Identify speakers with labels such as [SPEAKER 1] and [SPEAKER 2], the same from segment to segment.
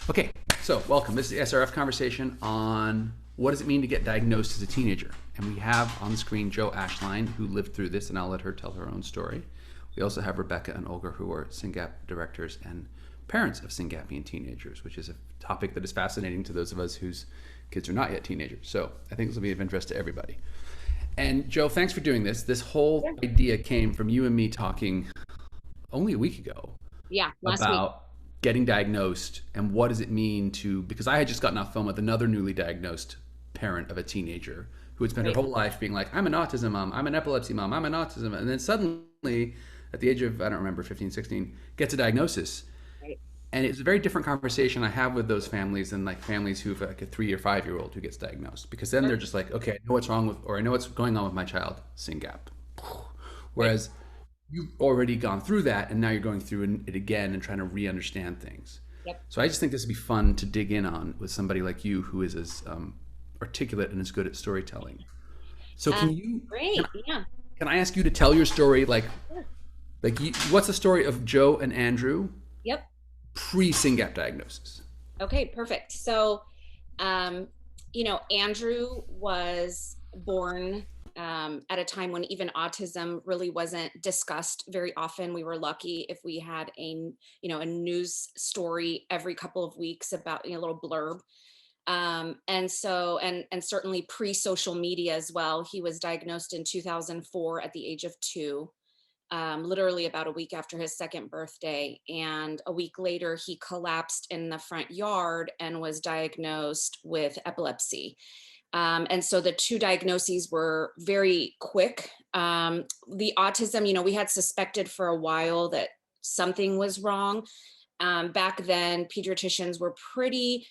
[SPEAKER 1] Okay, so welcome. This is the SRF conversation on what does it mean to get diagnosed as a teenager. And we have on the screen Joe Ashline, who lived through this, and I'll let her tell her own story. We also have Rebecca and Olga, who are SynGAP directors and parents of SynGAPian teenagers, which is a topic that is fascinating to those of us whose kids are not yet teenagers. So I think this will be of interest to everybody. And Joe, thanks for doing this. This whole idea came from you and me talking only a week ago
[SPEAKER 2] Yeah, last week.
[SPEAKER 1] about getting diagnosed and what does it mean to, because I had just gotten off film with another newly diagnosed parent of a teenager who had spent her
[SPEAKER 2] Right.
[SPEAKER 1] whole life being like, I'm an autism mom, I'm an epilepsy mom, I'm an autism, and then suddenly at the age of, I don't remember, 15, 16, gets a diagnosis.
[SPEAKER 2] Right.
[SPEAKER 1] And it's a very different conversation I have with those families than like families who've like a 3 or 5 year old who gets diagnosed, because then
[SPEAKER 2] Sure.
[SPEAKER 1] they're just like, okay, I know what's wrong with, or I know what's going on with my child, SynGAP.
[SPEAKER 2] Right.
[SPEAKER 1] Whereas you've already gone through that and now you're going through it again and trying to re-understand things.
[SPEAKER 2] Yep.
[SPEAKER 1] So I just think this would be fun to dig in on with somebody like you who is as articulate and as good at storytelling. So
[SPEAKER 2] Uh,
[SPEAKER 1] can,
[SPEAKER 2] Great. Yeah.
[SPEAKER 1] can I ask you to tell your story,
[SPEAKER 2] Sure.
[SPEAKER 1] what's the story of Joe and Andrew
[SPEAKER 2] Yep.
[SPEAKER 1] pre-SynGAP diagnosis?
[SPEAKER 2] Okay, perfect. So, um, Andrew was born at a time when even autism really wasn't discussed very often. We were lucky if we had a news story every couple of weeks about a little blurb. And certainly pre-social media as well. He was diagnosed in 2004 at the age of 2, literally about a week after his second birthday. And a week later, he collapsed in the front yard and was diagnosed with epilepsy. And so the two diagnoses were very quick. The autism, we had suspected for a while that something was wrong. Back then, pediatricians were pretty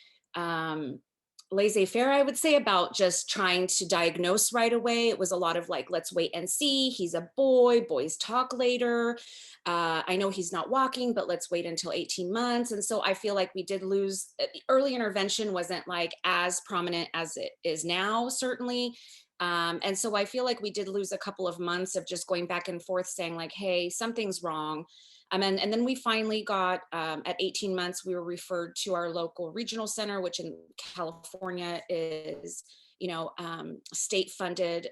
[SPEAKER 2] laissez-faire, I would say, about just trying to diagnose right away. It was a lot of like, let's wait and see. He's a boy, boys talk later. I know he's not walking, but let's wait until 18 months. And so I feel like we did lose, early intervention wasn't like as prominent as it is now, certainly. And so I feel like we did lose a couple of months of just going back and forth saying like, hey, something's wrong. And then we finally got, at 18 months, we were referred to our local regional center, which in California is, state funded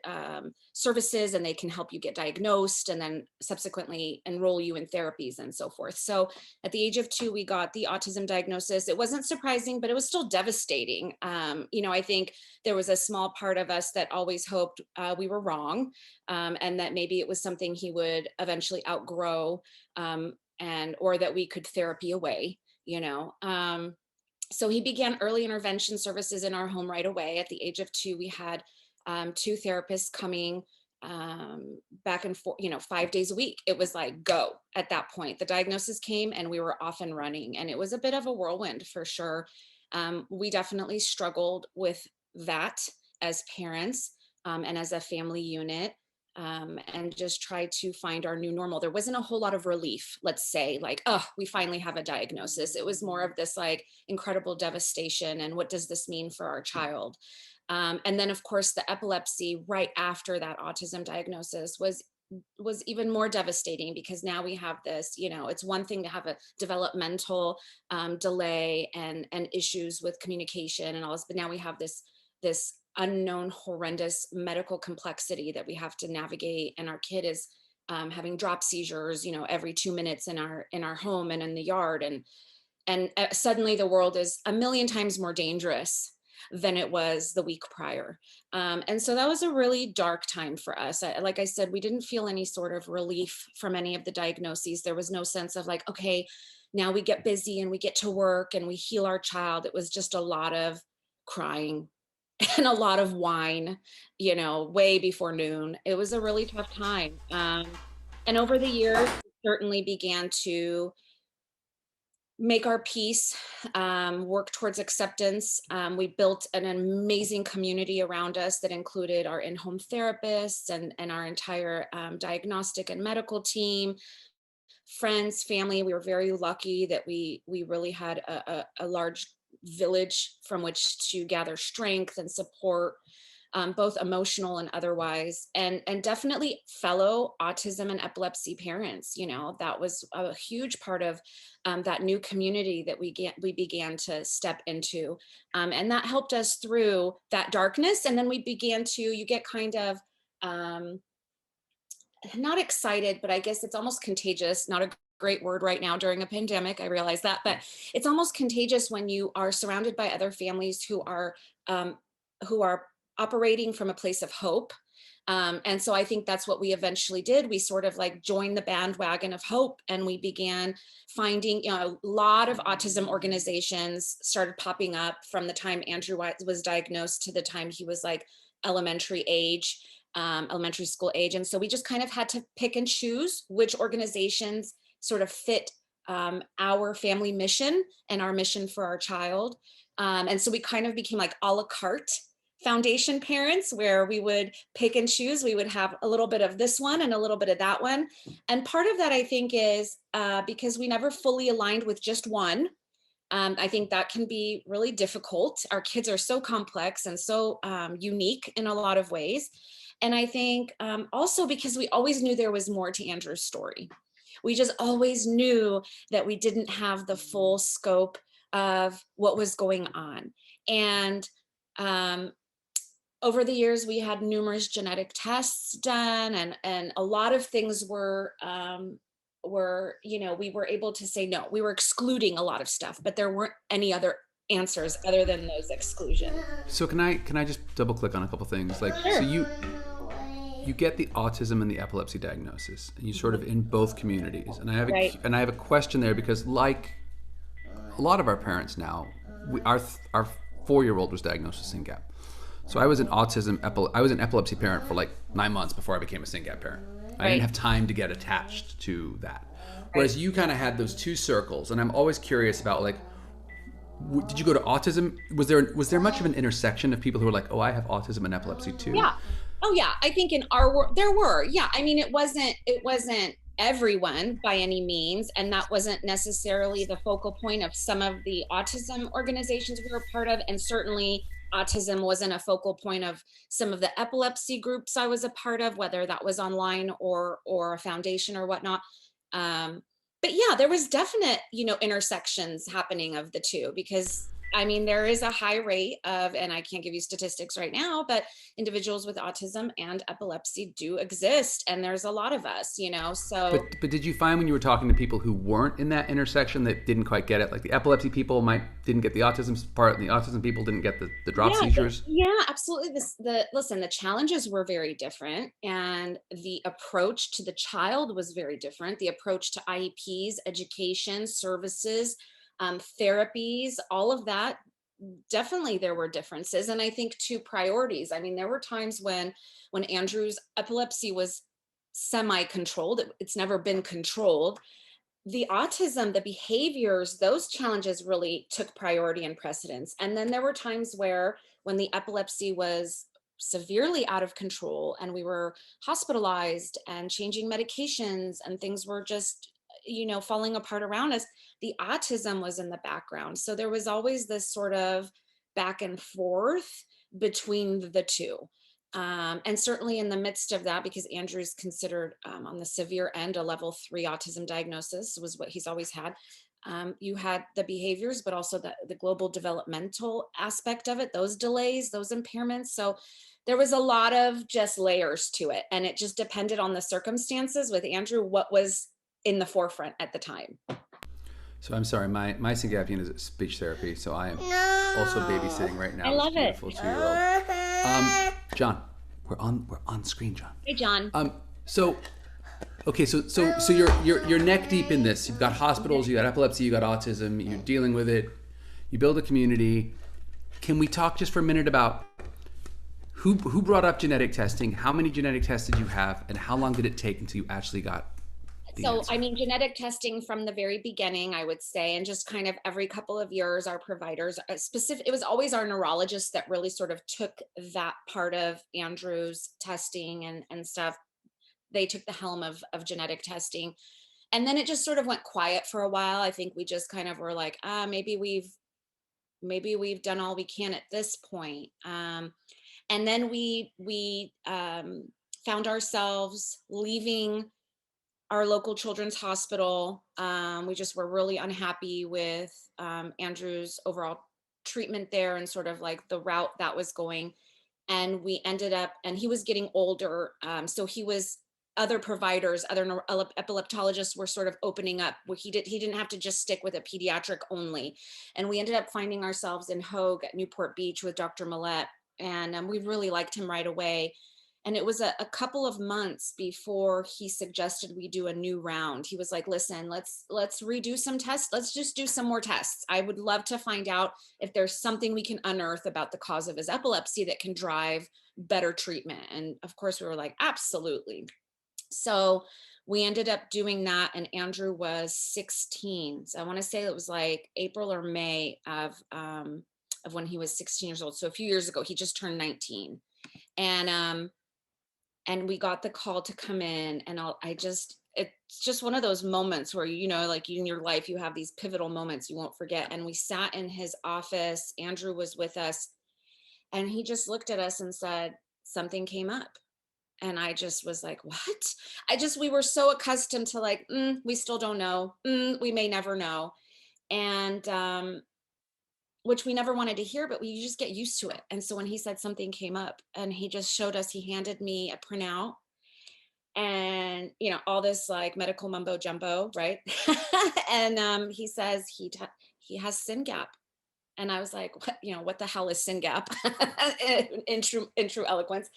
[SPEAKER 2] services, and they can help you get diagnosed and then subsequently enroll you in therapies and so forth. So at the age of 2, we got the autism diagnosis. It wasn't surprising, but it was still devastating. I think there was a small part of us that always hoped we were wrong, and that maybe it was something he would eventually outgrow, and or that we could therapy away. So he began early intervention services in our home right away. At the age of 2, we had 2 therapists coming back and forth, 5 days a week. It was like go at that point. The diagnosis came and we were off and running, and it was a bit of a whirlwind for sure. We definitely struggled with that as parents, and as a family unit, and just try to find our new normal. There wasn't a whole lot of relief, let's say, like, oh, we finally have a diagnosis. It was more of this like incredible devastation. And what does this mean for our child? And then, of course, the epilepsy right after that autism diagnosis was even more devastating, because now we have this, it's one thing to have a developmental delay and issues with communication and all this, but now we have this unknown horrendous medical complexity that we have to navigate, and our kid is having drop seizures every 2 minutes in our home and in the yard, and suddenly the world is a million times more dangerous than it was the week prior. And so that was a really dark time for us. Like I said, we didn't feel any sort of relief from any of the diagnoses. There was no sense of like, okay, now we get busy and we get to work and we heal our child. It was just a lot of crying and a lot of wine, way before noon. It was a really tough time. And over the years, we certainly began to make our peace, work towards acceptance. We built an amazing community around us that included our in-home therapists and our entire diagnostic and medical team, friends, family. We were very lucky that we really had a large village from which to gather strength and support. both emotional and otherwise, and definitely fellow autism and epilepsy parents. That was a huge part of that new community that we began to step into, and that helped us through that darkness. And then you get kind of not excited, but I guess it's almost contagious. Not a great word right now during a pandemic. I realize that, but it's almost contagious when you are surrounded by other families um, who are operating from a place of hope. And so I think that's what we eventually did. We sort of like joined the bandwagon of hope, and we began finding, a lot of autism organizations started popping up from the time Andrew was diagnosed to the time he was like elementary age, elementary school age. And so we just kind of had to pick and choose which organizations sort of fit our family mission and our mission for our child. And so we kind of became like a la carte foundation parents, where we would pick and choose. We would have a little bit of this one and a little bit of that one. And part of that, I think, is because we never fully aligned with just one. I think that can be really difficult. Our kids are so complex and so unique in a lot of ways. And I think also because we always knew there was more to Andrew's story. We just always knew that we didn't have the full scope of what was going on. And over the years, we had numerous genetic tests done, and a lot of things we were able to say no. We were excluding a lot of stuff, but there weren't any other answers other than those exclusions.
[SPEAKER 1] So can I just double click on a couple things? Like,
[SPEAKER 2] Sure.
[SPEAKER 1] so you get the autism and the epilepsy diagnosis, and you sort of in both communities. And
[SPEAKER 2] Right.
[SPEAKER 1] I have a question there, because like a lot of our parents now, our 4-year-old was diagnosed with SynGAP. So I was an epilepsy parent for like 9 months before I became a SynGAP parent. I didn't have time to get attached to that. Whereas you kind of had those two circles, and I'm always curious about like, did you go to autism? Was there much of an intersection of people who were like, oh, I have autism and epilepsy too?
[SPEAKER 2] Yeah. Oh yeah. I think in our world there were. Yeah. I mean, it wasn't everyone by any means, and that wasn't necessarily the focal point of some of the autism organizations we were part of, and certainly autism wasn't a focal point of some of the epilepsy groups I was a part of, whether that was online or a foundation or whatnot. But yeah, there was definite, intersections happening of the two, because I mean, there is a high rate of, and I can't give you statistics right now, but individuals with autism and epilepsy do exist. And there's a lot of us, so.
[SPEAKER 1] But did you find when you were talking to people who weren't in that intersection that didn't quite get it? Like the epilepsy people didn't get the autism part, and the autism people didn't get the drop
[SPEAKER 2] Yeah,
[SPEAKER 1] seizures?
[SPEAKER 2] yeah, absolutely. Listen, the challenges were very different, and the approach to the child was very different. The approach to IEPs, education, services, therapies, all of that, definitely there were differences. And I think two priorities. I mean, there were times when Andrew's epilepsy was semi-controlled. It's never been controlled. The autism, the behaviors, those challenges really took priority and precedence. And then there were times where when the epilepsy was severely out of control and we were hospitalized and changing medications and things were just, falling apart around us, the autism was in the background. So there was always this sort of back and forth between the two. And certainly in the midst of that, because Andrew's considered on the severe end, a level 3 autism diagnosis was what he's always had. You had the behaviors, but also the global developmental aspect of it, those delays, those impairments. So there was a lot of just layers to it. And it just depended on the circumstances with Andrew, what was in the forefront at the time.
[SPEAKER 1] So I'm sorry, my SynGAP unit is speech therapy, so I am also babysitting right now.
[SPEAKER 2] I love it.
[SPEAKER 1] Beautiful 2-year-old. John, we're on screen, John.
[SPEAKER 2] Hey, John.
[SPEAKER 1] So you're neck deep in this. You've got hospitals, you got epilepsy, you got autism. You're dealing with it. You build a community. Can we talk just for a minute about who brought up genetic testing? How many genetic tests did you have, and how long did it take until you actually got?
[SPEAKER 2] So, I mean, genetic testing from the very beginning, I would say, and just kind of every couple of years, our providers, it was always our neurologists that really sort of took that part of Andrew's testing and stuff. They took the helm of genetic testing. And then it just sort of went quiet for a while. I think we just kind of were like, maybe we've done all we can at this point. And then we found ourselves leaving our local children's hospital. We just were really unhappy with Andrew's overall treatment there and sort of like the route that was going. And we ended up, and he was getting older. So he was, other providers, other epileptologists were sort of opening up where he didn't have to just stick with a pediatric only. And we ended up finding ourselves in Hogue at Newport Beach with Dr. Millette. And we really liked him right away. And it was a couple of months before he suggested we do a new round. He was like, listen, let's redo some tests. Let's just do some more tests. I would love to find out if there's something we can unearth about the cause of his epilepsy that can drive better treatment. And of course we were like, absolutely. So we ended up doing that, and Andrew was 16. So I want to say it was like April or May of when he was 16 years old. So a few years ago, he just turned 19. And we got the call to come in, and it's just one of those moments where, you know, like in your life, you have these pivotal moments you won't forget. And we sat in his office, Andrew was with us, and he just looked at us and said, something came up. And I just was like, what? We were so accustomed to like, we still don't know. We may never know. And, which we never wanted to hear, but we just get used to it. And so when he said something came up, and he just showed us, he handed me a printout, and, you know, all this like medical mumbo jumbo, right? And he says he has SynGAP. And I was like, what, you know, what the hell is SynGAP? in true eloquence.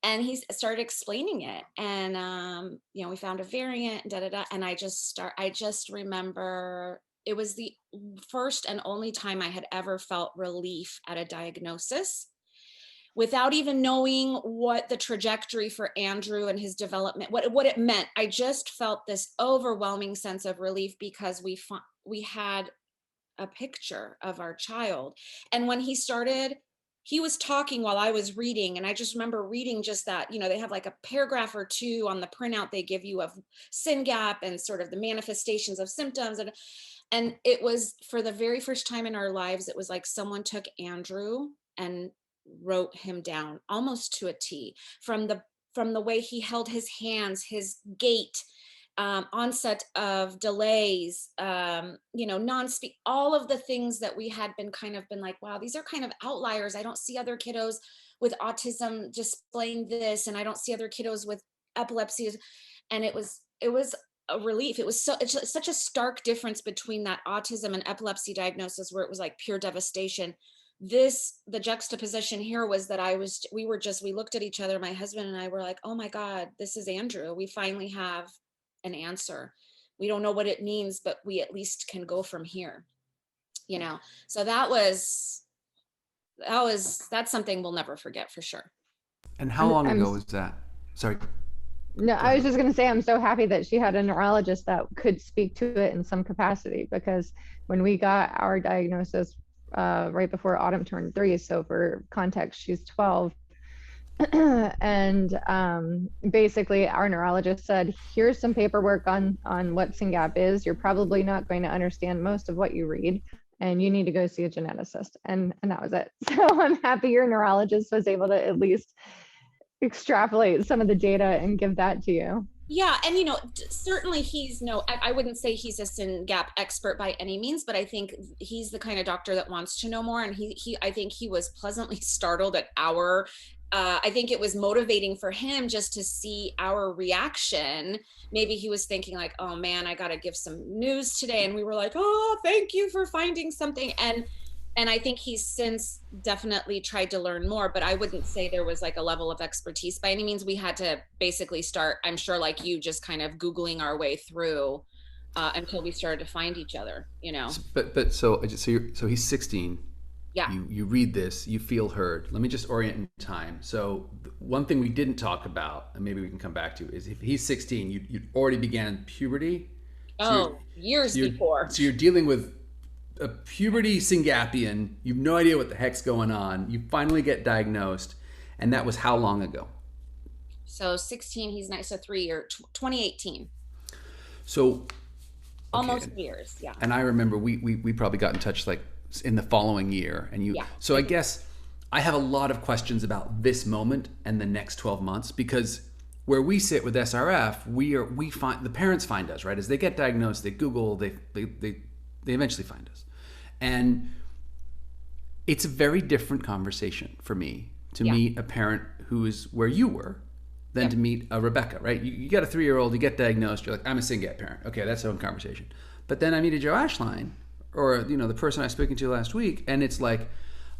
[SPEAKER 2] And he started explaining it, and you know, we found a variant, and I just remember it was the first and only time I had ever felt relief at a diagnosis without even knowing what the trajectory for Andrew and his development, what it meant. I just felt this overwhelming sense of relief because we had a picture of our child. And when he was talking while I was reading, and I just remember reading just that, you know, they have like a paragraph or two on the printout they give you of SynGAP and sort of the manifestations of symptoms. And it was, for the very first time in our lives, it was like someone took Andrew and wrote him down almost to a T, from the way he held his hands, his gait, onset of delays, you know, non-speak, all of the things that we had been like, wow, these are kind of outliers. I don't see other kiddos with autism displaying this, and I don't see other kiddos with epilepsy. And it was a relief. It's such a stark difference between that autism and epilepsy diagnosis, where it was like pure devastation. The juxtaposition here was that we looked at each other, my husband and I were like, oh my God, this is Andrew. We finally have an answer. We don't know what it means, but we at least can go from here, you know? So that's something we'll never forget, for sure.
[SPEAKER 1] And how long ago was that? Sorry.
[SPEAKER 3] No, I was just going to say, I'm so happy that she had a neurologist that could speak to it in some capacity, because when we got our diagnosis right before Autumn turned 3, so for context, she's 12. And basically our neurologist said, here's some paperwork on what SynGAP is. You're probably not going to understand most of what you read, and you need to go see a geneticist. And that was it. So I'm happy your neurologist was able to at least extrapolate some of the data and give that to you.
[SPEAKER 2] Yeah, and you know, certainly I wouldn't say he's a SynGAP expert by any means, but I think he's the kind of doctor that wants to know more. And I think he was pleasantly startled at I think it was motivating for him just to see our reaction. Maybe he was thinking like, oh man, I got to give some news today. And we were like, oh, thank you for finding something. And I think he's since definitely tried to learn more, but I wouldn't say there was like a level of expertise by any means. We had to basically start, I'm sure like you, just kind of Googling our way through until we started to find each other, you know?
[SPEAKER 1] So he's 16.
[SPEAKER 2] Yeah.
[SPEAKER 1] You read this, you feel heard. Let me just orient in time. So one thing we didn't talk about, and maybe we can come back to, is if he's 16, you already began puberty.
[SPEAKER 2] Years before.
[SPEAKER 1] So you're dealing with a puberty Syngapian. You have no idea what the heck's going on. You finally get diagnosed, and that was how long ago?
[SPEAKER 2] So 16, he's nice. So 3 years, 2018.
[SPEAKER 1] So okay.
[SPEAKER 2] Almost years, yeah.
[SPEAKER 1] And I remember we probably got in touch like in the following year, and you. Yeah. So I guess I have a lot of questions about this moment and the next 12 months, because where we sit with SRF, we find the parents find us, right? As they get diagnosed, they Google, they eventually find us. And it's a very different conversation for me to meet a parent who is where you were than to meet a Rebecca, right? You got a 3-year-old, you get diagnosed, you're like, I'm a SynGAP parent. Okay, that's our own conversation. But then I meet a Joe Ashline, or the person I was speaking to last week, and it's like,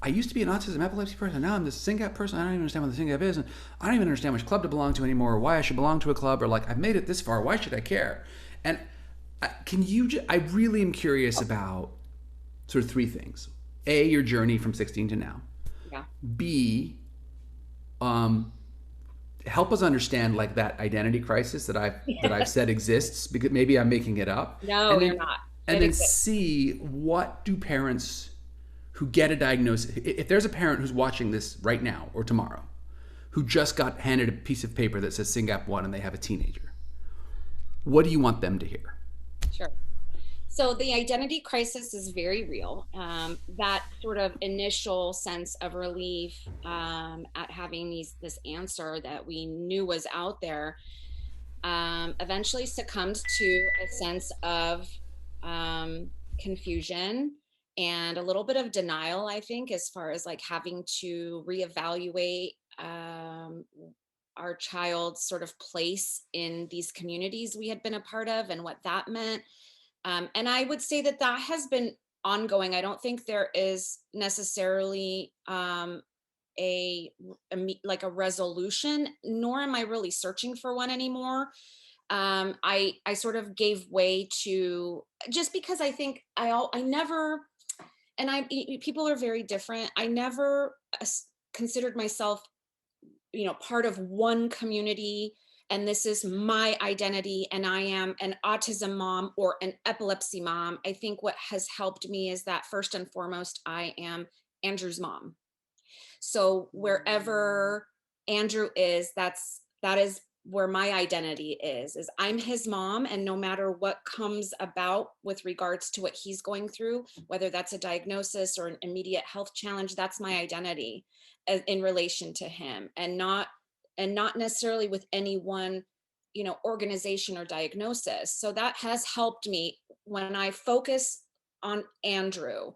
[SPEAKER 1] I used to be an autism epilepsy person. Now I'm this SynGAP person. I don't even understand what the SynGAP is. And I don't even understand which club to belong to anymore, or why I should belong to a club, or like, I've made it this far. Why should I care? And I really am curious about sort of 3 things. A, your journey from 16 to now.
[SPEAKER 2] Yeah.
[SPEAKER 1] B, help us understand like that identity crisis that I've said exists, because maybe I'm making it up.
[SPEAKER 2] No, you're not.
[SPEAKER 1] And then C, what do parents who get a diagnosis, if there's a parent who's watching this right now or tomorrow, who just got handed a piece of paper that says SynGAP 1 and they have a teenager, what do you want them to hear?
[SPEAKER 2] Sure. So the identity crisis is very real. That sort of initial sense of relief at having this answer that we knew was out there eventually succumbs to a sense of confusion and a little bit of denial, I think, as far as like having to reevaluate our child's sort of place in these communities we had been a part of and what that meant. And I would say that has been ongoing. I don't think there is necessarily like a resolution, nor am I really searching for one anymore. I sort of gave way to, just because I think I never, and people are very different. I never considered myself, part of one community, and this is my identity, and I am an autism mom or an epilepsy mom. I think what has helped me is that first and foremost, I am Andrew's mom. So wherever Andrew is, that is where my identity is I'm his mom. And no matter what comes about with regards to what he's going through, whether that's a diagnosis or an immediate health challenge, that's my identity in relation to him, and not necessarily with any one, organization or diagnosis. So that has helped me when I focus on Andrew.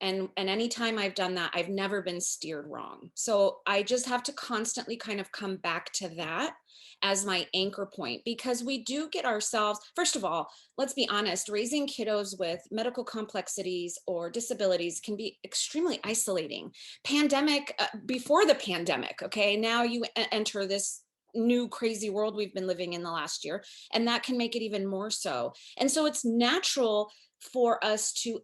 [SPEAKER 2] And anytime I've done that, I've never been steered wrong. So I just have to constantly kind of come back to that as my anchor point, because we do get ourselves, first of all, let's be honest, raising kiddos with medical complexities or disabilities can be extremely isolating. Before the pandemic, okay, now you enter this new crazy world we've been living in the last year, and that can make it even more so. And so it's natural for us to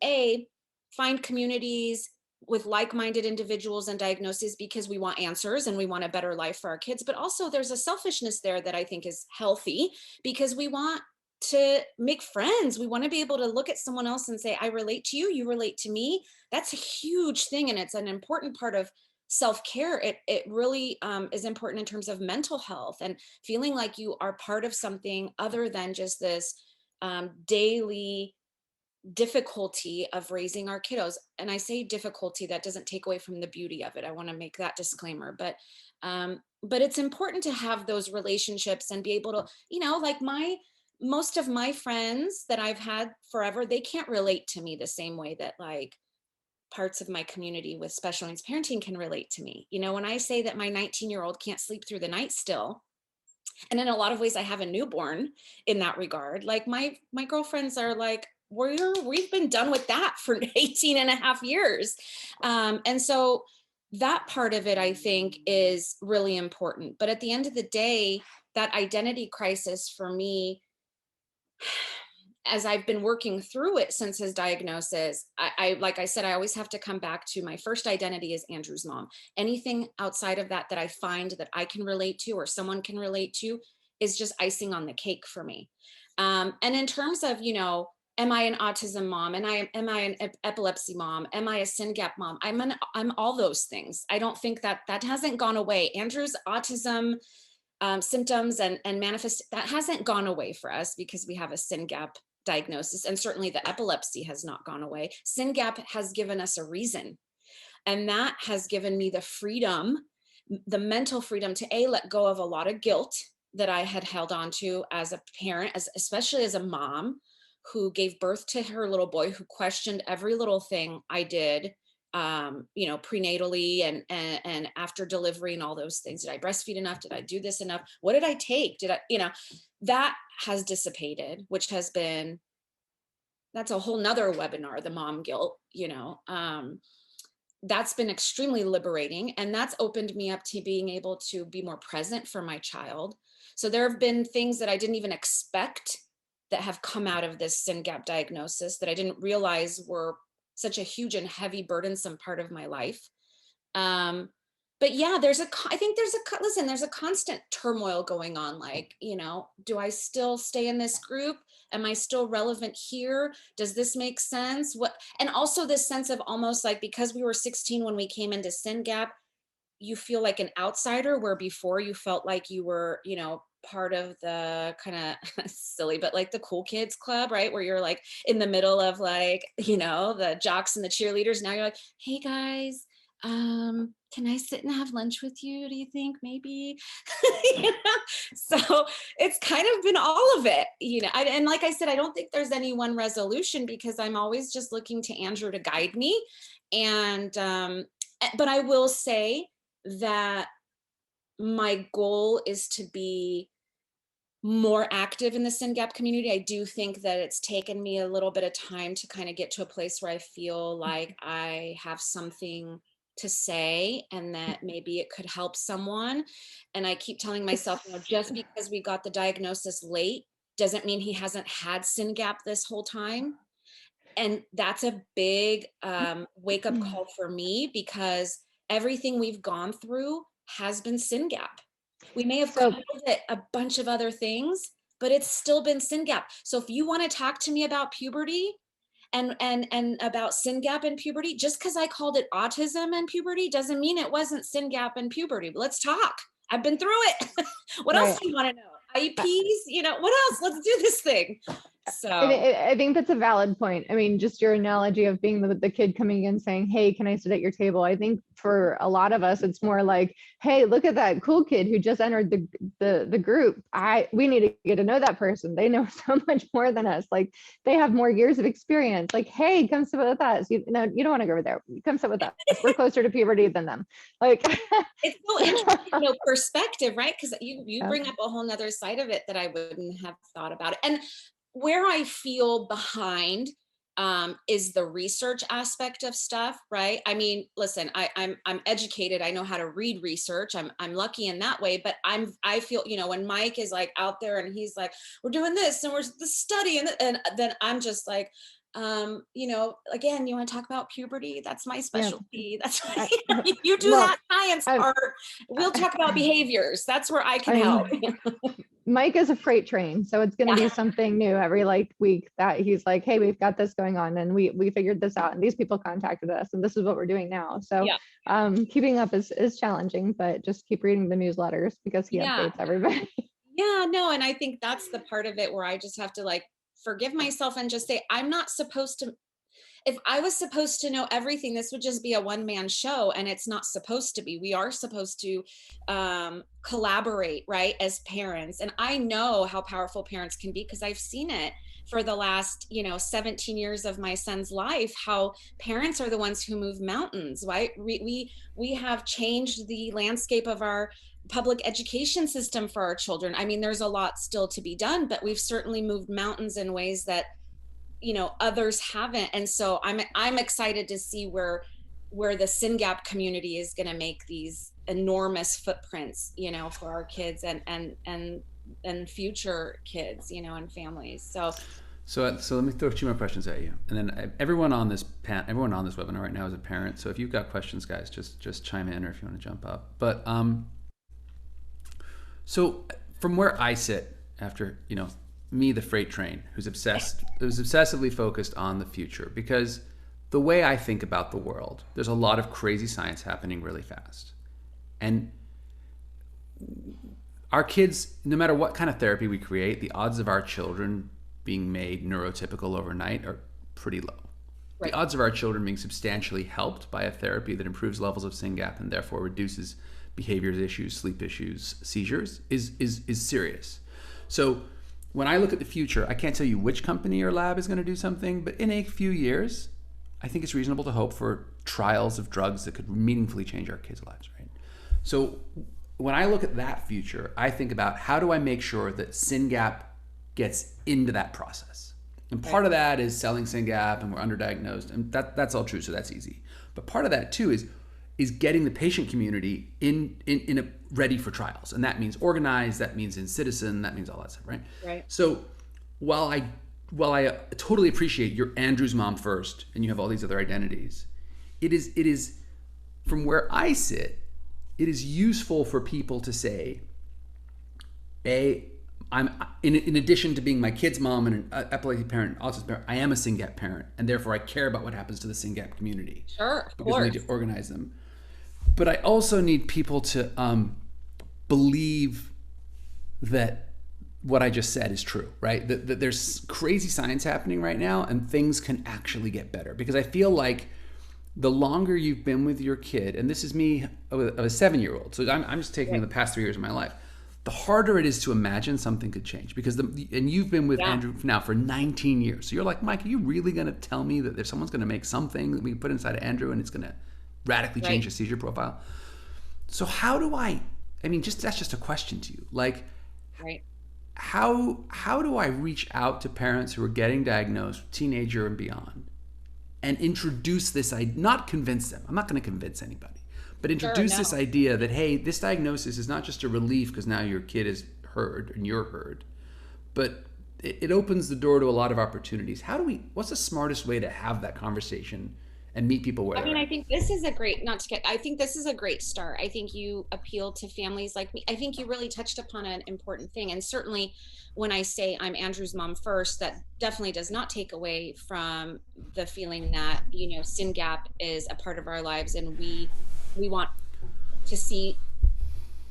[SPEAKER 2] find communities with like-minded individuals and diagnoses, because we want answers and we want a better life for our kids. But also there's a selfishness there that I think is healthy, because we want to make friends. We want to be able to look at someone else and say, I relate to you, you relate to me. That's a huge thing. And it's an important part of self-care. It really is important in terms of mental health and feeling like you are part of something other than just this daily difficulty of raising our kiddos. And I say difficulty, that doesn't take away from the beauty of it. I want to make that disclaimer, but it's important to have those relationships and be able to, like most of my friends that I've had forever, they can't relate to me the same way that like parts of my community with special needs parenting can relate to me. When I say that my 19-year-old can't sleep through the night still, and in a lot of ways I have a newborn in that regard, like my girlfriends are like, we've been done with that for 18 and a half years. And so that part of it, I think, is really important. But at the end of the day, that identity crisis for me, as I've been working through it since his diagnosis, I like I said, I always have to come back to my first identity is Andrew's mom. Anything outside of that I find that I can relate to or someone can relate to is just icing on the cake for me. And in terms of, am I an autism mom? And am I an epilepsy mom? Am I a SynGAP mom? I'm all those things. I don't think that hasn't gone away. Andrew's autism symptoms and manifest, that hasn't gone away for us because we have a SynGAP diagnosis, and certainly the epilepsy has not gone away. SynGAP has given us a reason. And that has given me the freedom, the mental freedom to let go of a lot of guilt that I had held on to as a parent, especially as a mom who gave birth to her little boy, who questioned every little thing I did, prenatally and after delivery and all those things. Did I breastfeed enough? Did I do this enough? What did I take? That has dissipated, which has been, that's a whole nother webinar, the mom guilt, that's been extremely liberating. And that's opened me up to being able to be more present for my child. So there have been things that I didn't even expect that have come out of this SynGAP diagnosis that I didn't realize were such a huge and heavy, burdensome part of my life. But yeah, I think there's a constant turmoil going on. Like, do I still stay in this group? Am I still relevant here? Does this make sense? And also this sense of almost like, because we were 16 when we came into SynGAP, you feel like an outsider, where before you felt like you were, part of the kind of silly, but like the cool kids club, right? Where you're like in the middle of like, the jocks and the cheerleaders. Now you're like, hey guys, can I sit and have lunch with you? Do you think maybe? So it's kind of been all of it, and like I said, I don't think there's any one resolution, because I'm always just looking to Andrew to guide me. And, but I will say that my goal is to be more active in the SynGAP community. I do think that it's taken me a little bit of time to kind of get to a place where I feel like I have something to say and that maybe it could help someone. And I keep telling myself, just because we got the diagnosis late doesn't mean he hasn't had SynGAP this whole time. And that's a big wake-up call for me, because everything we've gone through has been SynGAP. We may have called it a bunch of other things, but it's still been SynGAP. So if you want to talk to me about puberty and about SynGAP and puberty, just because I called it autism and puberty doesn't mean it wasn't SynGAP and puberty. But let's talk. I've been through it. What else do you want to know? IEPs, what else? Let's do this thing. So
[SPEAKER 3] I think that's a valid point. I mean, just your analogy of being the kid coming in saying, hey, can I sit at your table? I think for a lot of us, it's more like, hey, look at that cool kid who just entered the group. We need to get to know that person. They know so much more than us. Like, they have more years of experience. Like, hey, come sit with us. You don't want to go over there. Come sit with us. We're closer to puberty than them. Like,
[SPEAKER 2] it's so interesting, perspective, right? Because you bring up a whole nother side of it that I wouldn't have thought about. And where I feel behind is the research aspect of stuff, right? I mean, listen, I'm educated. I know how to read research. I'm lucky in that way. But I feel, when Mike is like out there and he's like, we're doing this and we're the study, and then I'm just like, again, you want to talk about puberty? That's my specialty. That's you do that science part. We'll talk about behaviors. That's where I can help.
[SPEAKER 3] Mike is a freight train, so it's going to be something new every week that he's like, hey, we've got this going on, and we figured this out, and these people contacted us, and this is what we're doing now. So keeping up is challenging, but just keep reading the newsletters, because he updates everybody.
[SPEAKER 2] Yeah, no, and I think that's the part of it where I just have to forgive myself and just say, I'm not supposed to. If I was supposed to know everything, this would just be a one-man show, and it's not supposed to be. We are supposed to collaborate, right, as parents. And I know how powerful parents can be, because I've seen it for the last 17 years of my son's life, how parents are the ones who move mountains, right? We have changed the landscape of our public education system for our children. I mean, there's a lot still to be done, but we've certainly moved mountains in ways that others haven't. And so I'm excited to see where the SynGAP community is going to make these enormous footprints, for our kids and future kids, and families.
[SPEAKER 1] So let me throw 2 more questions at you, and then everyone on this webinar right now is a parent. So if you've got questions, guys, just chime in, or if you want to jump up. But so from where I sit, after me, the freight train, who's obsessively focused on the future, because the way I think about the world, there's a lot of crazy science happening really fast, and our kids, no matter what kind of therapy we create, the odds of our children being made neurotypical overnight are pretty low. the odds of our children being substantially helped by a therapy that improves levels of SynGAP and therefore reduces behaviors issues, sleep issues, seizures is serious. So when I look at the future, I can't tell you which company or lab is going to do something, but in a few years, I think it's reasonable to hope for trials of drugs that could meaningfully change our kids' lives, right? So when I look at that future, I think about how do I make sure that SynGAP gets into that process? And part of that is selling SynGAP, and we're underdiagnosed, and that's all true, so that's easy. But part of that too is getting the patient community in ready for trials, and that means organized, that means in citizen, that means all that stuff, right?
[SPEAKER 2] Right.
[SPEAKER 1] So while I totally appreciate you're Andrew's mom first, and you have all these other identities, it is from where I sit, it is useful for people to say, I'm in addition to being my kid's mom and an epilepsy parent, autism parent, I am a SynGAP parent, and therefore I care about what happens to the SynGAP community.
[SPEAKER 2] Sure, of
[SPEAKER 1] because
[SPEAKER 2] course.
[SPEAKER 1] we need to organize them. But I also need people to believe that what I just said is true, right? That there's crazy science happening right now, and things can actually get better. Because I feel like the longer you've been with your kid, and this is me of a 7-year-old, so I'm just taking the past 3 years of my life, the harder it is to imagine something could change. Because and you've been with Andrew now for 19 years. So you're like, Mike, are you really going to tell me that if someone's going to make something that we can put inside of Andrew and it's going to radically change his seizure profile? So how do I mean, that's just a question to you. Like, how do I reach out to parents who are getting diagnosed, teenager and beyond, and introduce this, not convince them. I'm not going to convince anybody. But introduce this idea that, hey, this diagnosis is not just a relief because now your kid is heard and you're heard, but it opens the door to a lot of opportunities. What's the smartest way to have that conversation and meet people where they're at?
[SPEAKER 2] I think this is a great, I think this is a great start. I think you appeal to families like me. I think you really touched upon an important thing. And certainly when I say I'm Andrew's mom first, that definitely does not take away from the feeling that, SynGAP is a part of our lives, and we want to see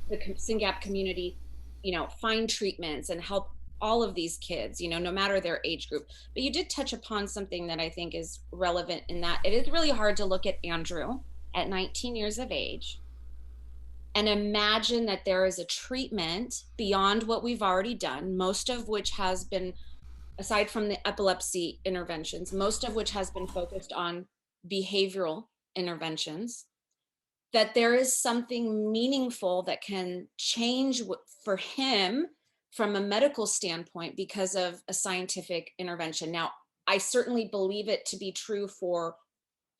[SPEAKER 2] the SynGAP community, find treatments and help all of these kids, no matter their age group. But you did touch upon something that I think is relevant, in that it is really hard to look at Andrew at 19 years of age and imagine that there is a treatment beyond what we've already done, most of which has been, aside from the epilepsy interventions, most of which has been focused on behavioral interventions, that there is something meaningful that can change for him from a medical standpoint because of a scientific intervention. Now, I certainly believe it to be true for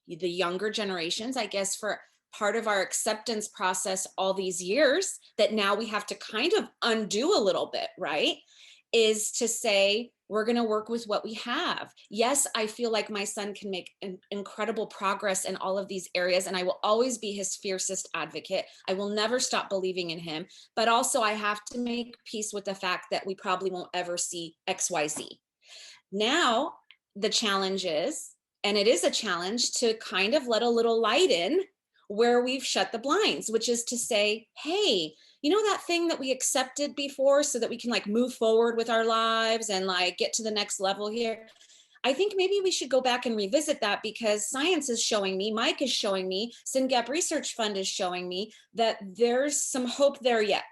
[SPEAKER 2] the younger generations. I guess for part of our acceptance process all these years that now we have to kind of undo a little bit, right? Is to say, we're going to work with what we have. Yes, I feel like my son can make incredible progress in all of these areas, and I will always be his fiercest advocate. I will never stop believing in him. But also I have to make peace with the fact that we probably won't ever see XYZ. Now, the challenge is, and it is a challenge, to kind of let a little light in where we've shut the blinds, which is to say, hey, that thing that we accepted before so that we can move forward with our lives and get to the next level here. I think maybe we should go back and revisit that, because science is showing me, Mike is showing me, Syngap Research Fund is showing me that there's some hope there yet.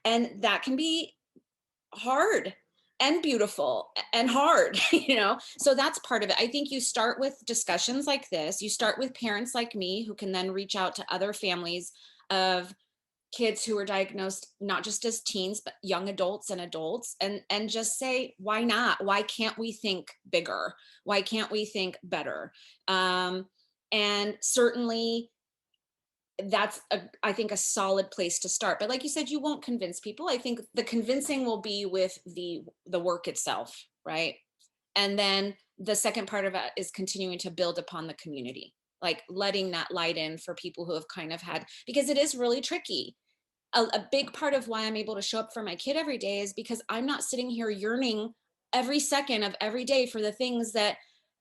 [SPEAKER 2] And that can be hard and beautiful and hard, so that's part of it. I think you start with discussions like this. You start with parents like me who can then reach out to other families of kids who are diagnosed not just as teens, but young adults and adults, and just say, why not? Why can't we think bigger? Why can't we think better? And certainly that's I think a solid place to start. But like you said, you won't convince people. I think the convincing will be with the work itself, right? And then the second part of it is continuing to build upon the community, letting that light in for people who have kind of had, because it is really tricky. A big part of why I'm able to show up for my kid every day is because I'm not sitting here yearning every second of every day for the things that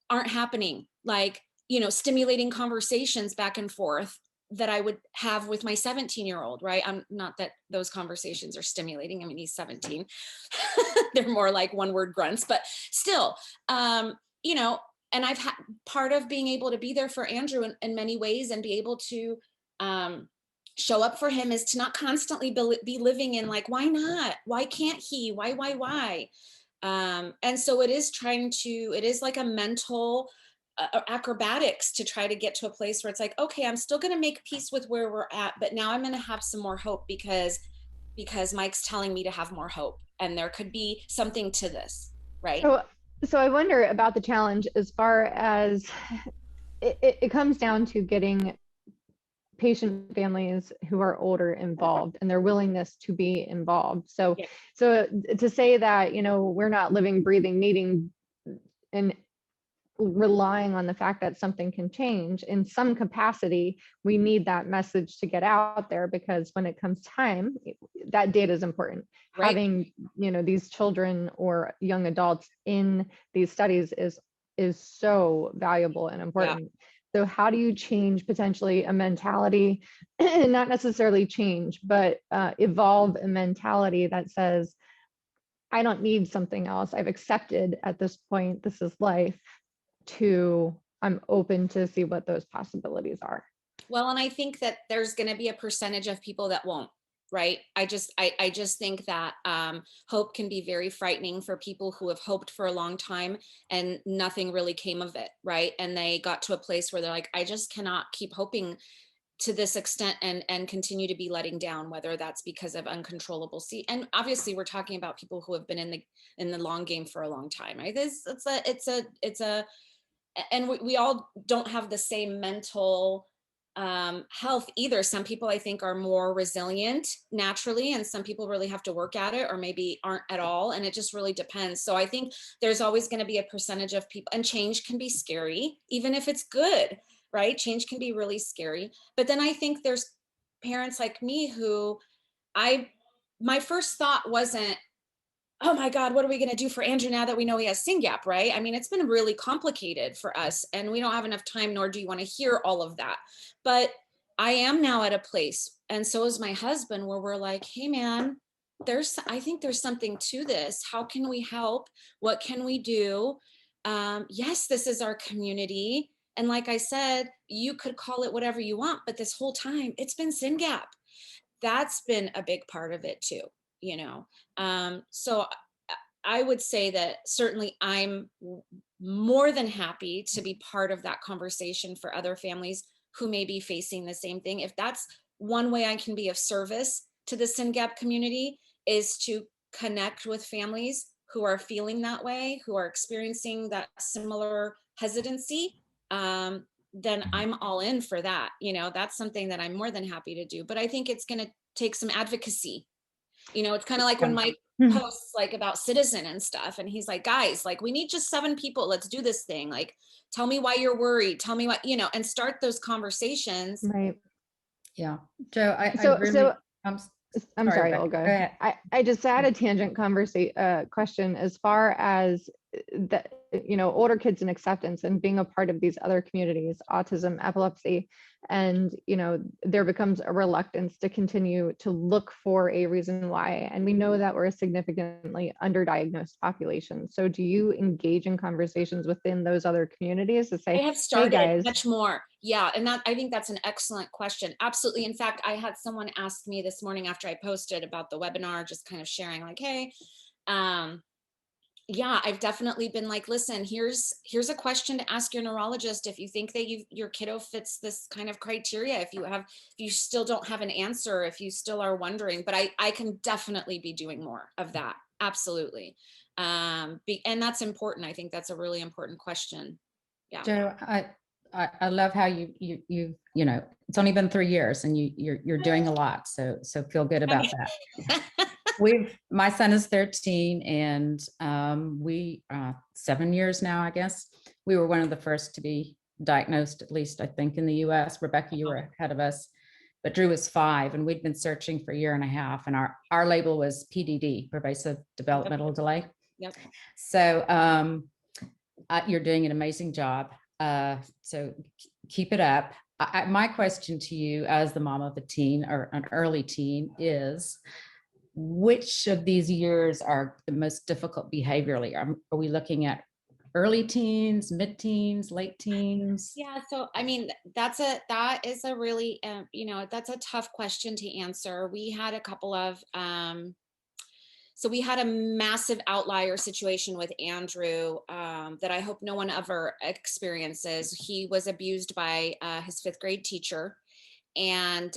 [SPEAKER 2] aren't happening, stimulating conversations back and forth that I would have with my 17-year-old, right? I'm not that those conversations are stimulating. I mean, he's 17. They're more like one-word grunts, but still, and I've had part of being able to be there for Andrew in many ways and be able to show up for him is to not constantly be living in like, why not? Why can't he? Why? And so it is like a mental acrobatics to try to get to a place where it's like, okay, I'm still going to make peace with where we're at, but now I'm going to have some more hope because Mike's telling me to have more hope, and there could be something to this, right?
[SPEAKER 3] So I wonder about the challenge as far as it comes down to getting patient families who are older involved and their willingness to be involved. So,
[SPEAKER 2] Yeah.
[SPEAKER 3] So to say that, we're not living, breathing, needing, and relying on the fact that something can change in some capacity, we need that message to get out there, because when it comes time, that data is important.
[SPEAKER 2] Right.
[SPEAKER 3] Having, these children or young adults in these studies is so valuable and important. Yeah. So how do you change potentially a mentality, not necessarily change, but evolve a mentality that says, I don't need something else. I've accepted at this point, this is life, to I'm open to see what those possibilities are.
[SPEAKER 2] Well, and I think that there's going to be a percentage of people that won't, right? I just think that hope can be very frightening for people who have hoped for a long time and nothing really came of it, right? And they got to a place where they're like, I just cannot keep hoping to this extent and continue to be letting down, whether that's because of uncontrollable and obviously we're talking about people who have been in the long game for a long time, right? And we all don't have the same mental health either. Some people I think are more resilient naturally, and some people really have to work at it or maybe aren't at all. And it just really depends. So I think there's always going to be a percentage of people, and change can be scary, even if it's good, right? Change can be really scary. But then I think there's parents like me who my first thought wasn't, oh my God, what are we going to do for Andrew now that we know he has SynGAP, right? I mean, it's been really complicated for us and we don't have enough time, nor do you want to hear all of that. But I am now at a place, and so is my husband, where we're like, hey man, I think there's something to this. How can we help? What can we do? Yes, this is our community. And like I said, you could call it whatever you want, but this whole time it's been SynGAP. That's been a big part of it too. So I would say that certainly I'm more than happy to be part of that conversation for other families who may be facing the same thing. If that's one way I can be of service to the SynGAP community, is to connect with families who are feeling that way, who are experiencing that similar hesitancy, then I'm all in for that. That's something that I'm more than happy to do. But I think it's going to take some advocacy. It's kind of like when Mike posts like about Citizen and stuff, and he's like, guys, like we need just 7 people. Let's do this thing. Like, tell me why you're worried. Tell me what, and start those conversations.
[SPEAKER 3] Right.
[SPEAKER 4] Yeah. Joe,
[SPEAKER 3] I'm sorry, Olga. I just had a tangent question as far as the, older kids and acceptance and being a part of these other communities, autism, epilepsy, and, there becomes a reluctance to continue to look for a reason why. And we know that we're a significantly underdiagnosed population. So do you engage in conversations within those other communities to say,
[SPEAKER 2] I have started
[SPEAKER 3] hey guys,
[SPEAKER 2] much more. Yeah. And I think that's an excellent question. Absolutely. In fact, I had someone ask me this morning after I posted about the webinar, just kind of sharing like, hey, yeah, I've definitely been like, listen, here's a question to ask your neurologist if you think that your kiddo fits this kind of criteria, if you still don't have an answer, if you still are wondering. But I can definitely be doing more of that. Absolutely. And that's important. I think that's a really important question. Yeah.
[SPEAKER 4] Joe, I love how you it's only been 3 years and you're doing a lot. So feel good about that. My son is 13 and we 7 years now, I guess. We were one of the first to be diagnosed, at least I think in the US. Rebecca, you were ahead of us, but Drew was 5 and we'd been searching for a year and a half, and our label was PDD, pervasive developmental delay.
[SPEAKER 2] Yep.
[SPEAKER 4] So you're doing an amazing job. So keep it up. My question to you as the mom of a teen or an early teen is, which of these years are the most difficult behaviorally? Are we looking at early teens, mid-teens, late teens?
[SPEAKER 2] Yeah, so I mean, that is a really, that's a tough question to answer. We had a couple of, so we had a massive outlier situation with Andrew that I hope no one ever experiences. He was abused by his 5th grade teacher, and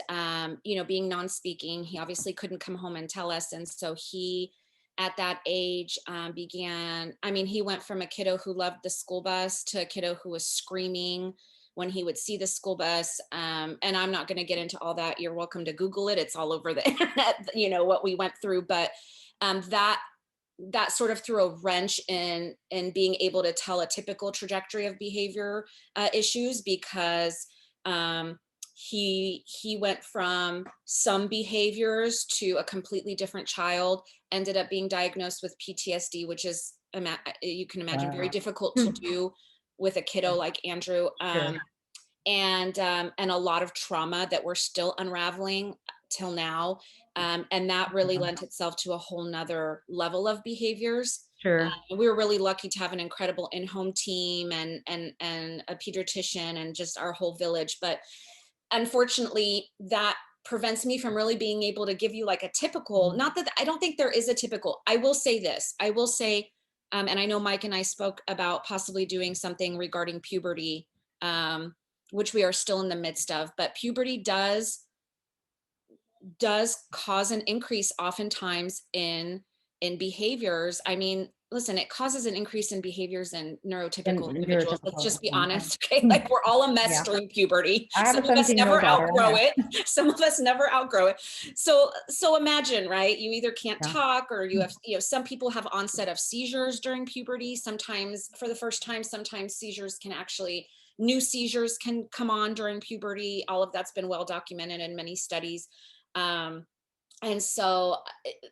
[SPEAKER 2] being non-speaking, he obviously couldn't come home and tell us, and so he, at that age, he went from a kiddo who loved the school bus to a kiddo who was screaming when he would see the school bus. And I'm not going to get into all that. You're welcome to Google it. It's all over the internet, what we went through. But that sort of threw a wrench in being able to tell a typical trajectory of behavior issues, because he went from some behaviors to a completely different child, ended up being diagnosed with PTSD, which is, you can imagine, very difficult to do with a kiddo like Andrew.
[SPEAKER 4] Sure.
[SPEAKER 2] And a lot of trauma that we're still unraveling till now. And that really lent itself to a whole nother level of behaviors.
[SPEAKER 4] Sure.
[SPEAKER 2] We were really lucky to have an incredible in-home team and a pediatrician and just our whole village. But unfortunately, that prevents me from really being able to give you like a typical, not that I don't think there is a typical. I will say this, and I know Mike and I spoke about possibly doing something regarding puberty, which we are still in the midst of, but puberty does cause an increase oftentimes in behaviors. I mean, listen, it causes an increase in behaviors in neurotypical individuals. Let's just be honest, okay? Like, we're all a mess during puberty.
[SPEAKER 4] I have
[SPEAKER 2] Some
[SPEAKER 4] a
[SPEAKER 2] of us never
[SPEAKER 4] 17-year-old daughter.
[SPEAKER 2] outgrow it. Some of us never outgrow it. So imagine, right? You either can't talk, or you have, some people have onset of seizures during puberty. Sometimes for the first time, sometimes new seizures can come on during puberty. All of that's been well documented in many studies. And so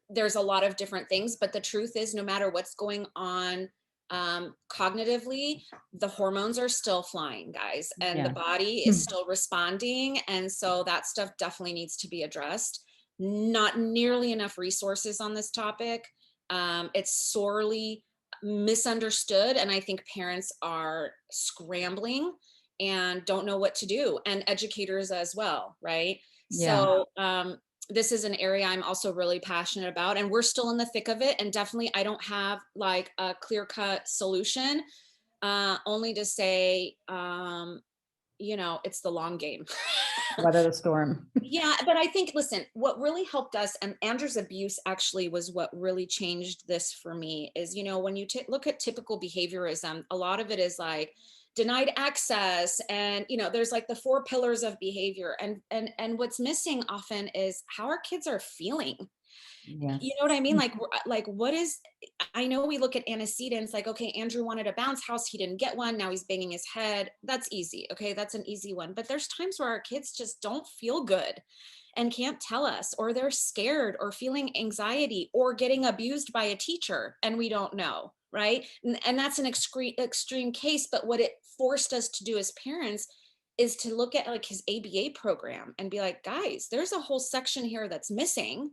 [SPEAKER 2] there's a lot of different things, but the truth is, no matter what's going on cognitively, the hormones are still flying, guys, and the body is still responding. And so that stuff definitely needs to be addressed. Not nearly enough resources on this topic. It's sorely misunderstood. And I think parents are scrambling and don't know what to do, and educators as well, right? So this is an area I'm also really passionate about, and we're still in the thick of it. And definitely, I don't have like a clear-cut solution, only to say, it's the long game.
[SPEAKER 4] Weather the storm.
[SPEAKER 2] Yeah, but I think, listen, what really helped us, and Andrew's abuse actually was what really changed this for me, is, when you look at typical behaviorism, a lot of it is like denied access, and there's like the 4 pillars of behavior, and what's missing often is how our kids are feeling.
[SPEAKER 4] Yeah.
[SPEAKER 2] You know what I mean? Like what is, I know we look at antecedents, like, okay, Andrew wanted a bounce house, he didn't get one, now he's banging his head. That's easy. Okay, that's an easy one. But there's times where our kids just don't feel good and can't tell us, or they're scared, or feeling anxiety, or getting abused by a teacher, and we don't know, right? And that's an extreme case. But what it forced us to do as parents is to look at like his ABA program and be like, guys, there's a whole section here that's missing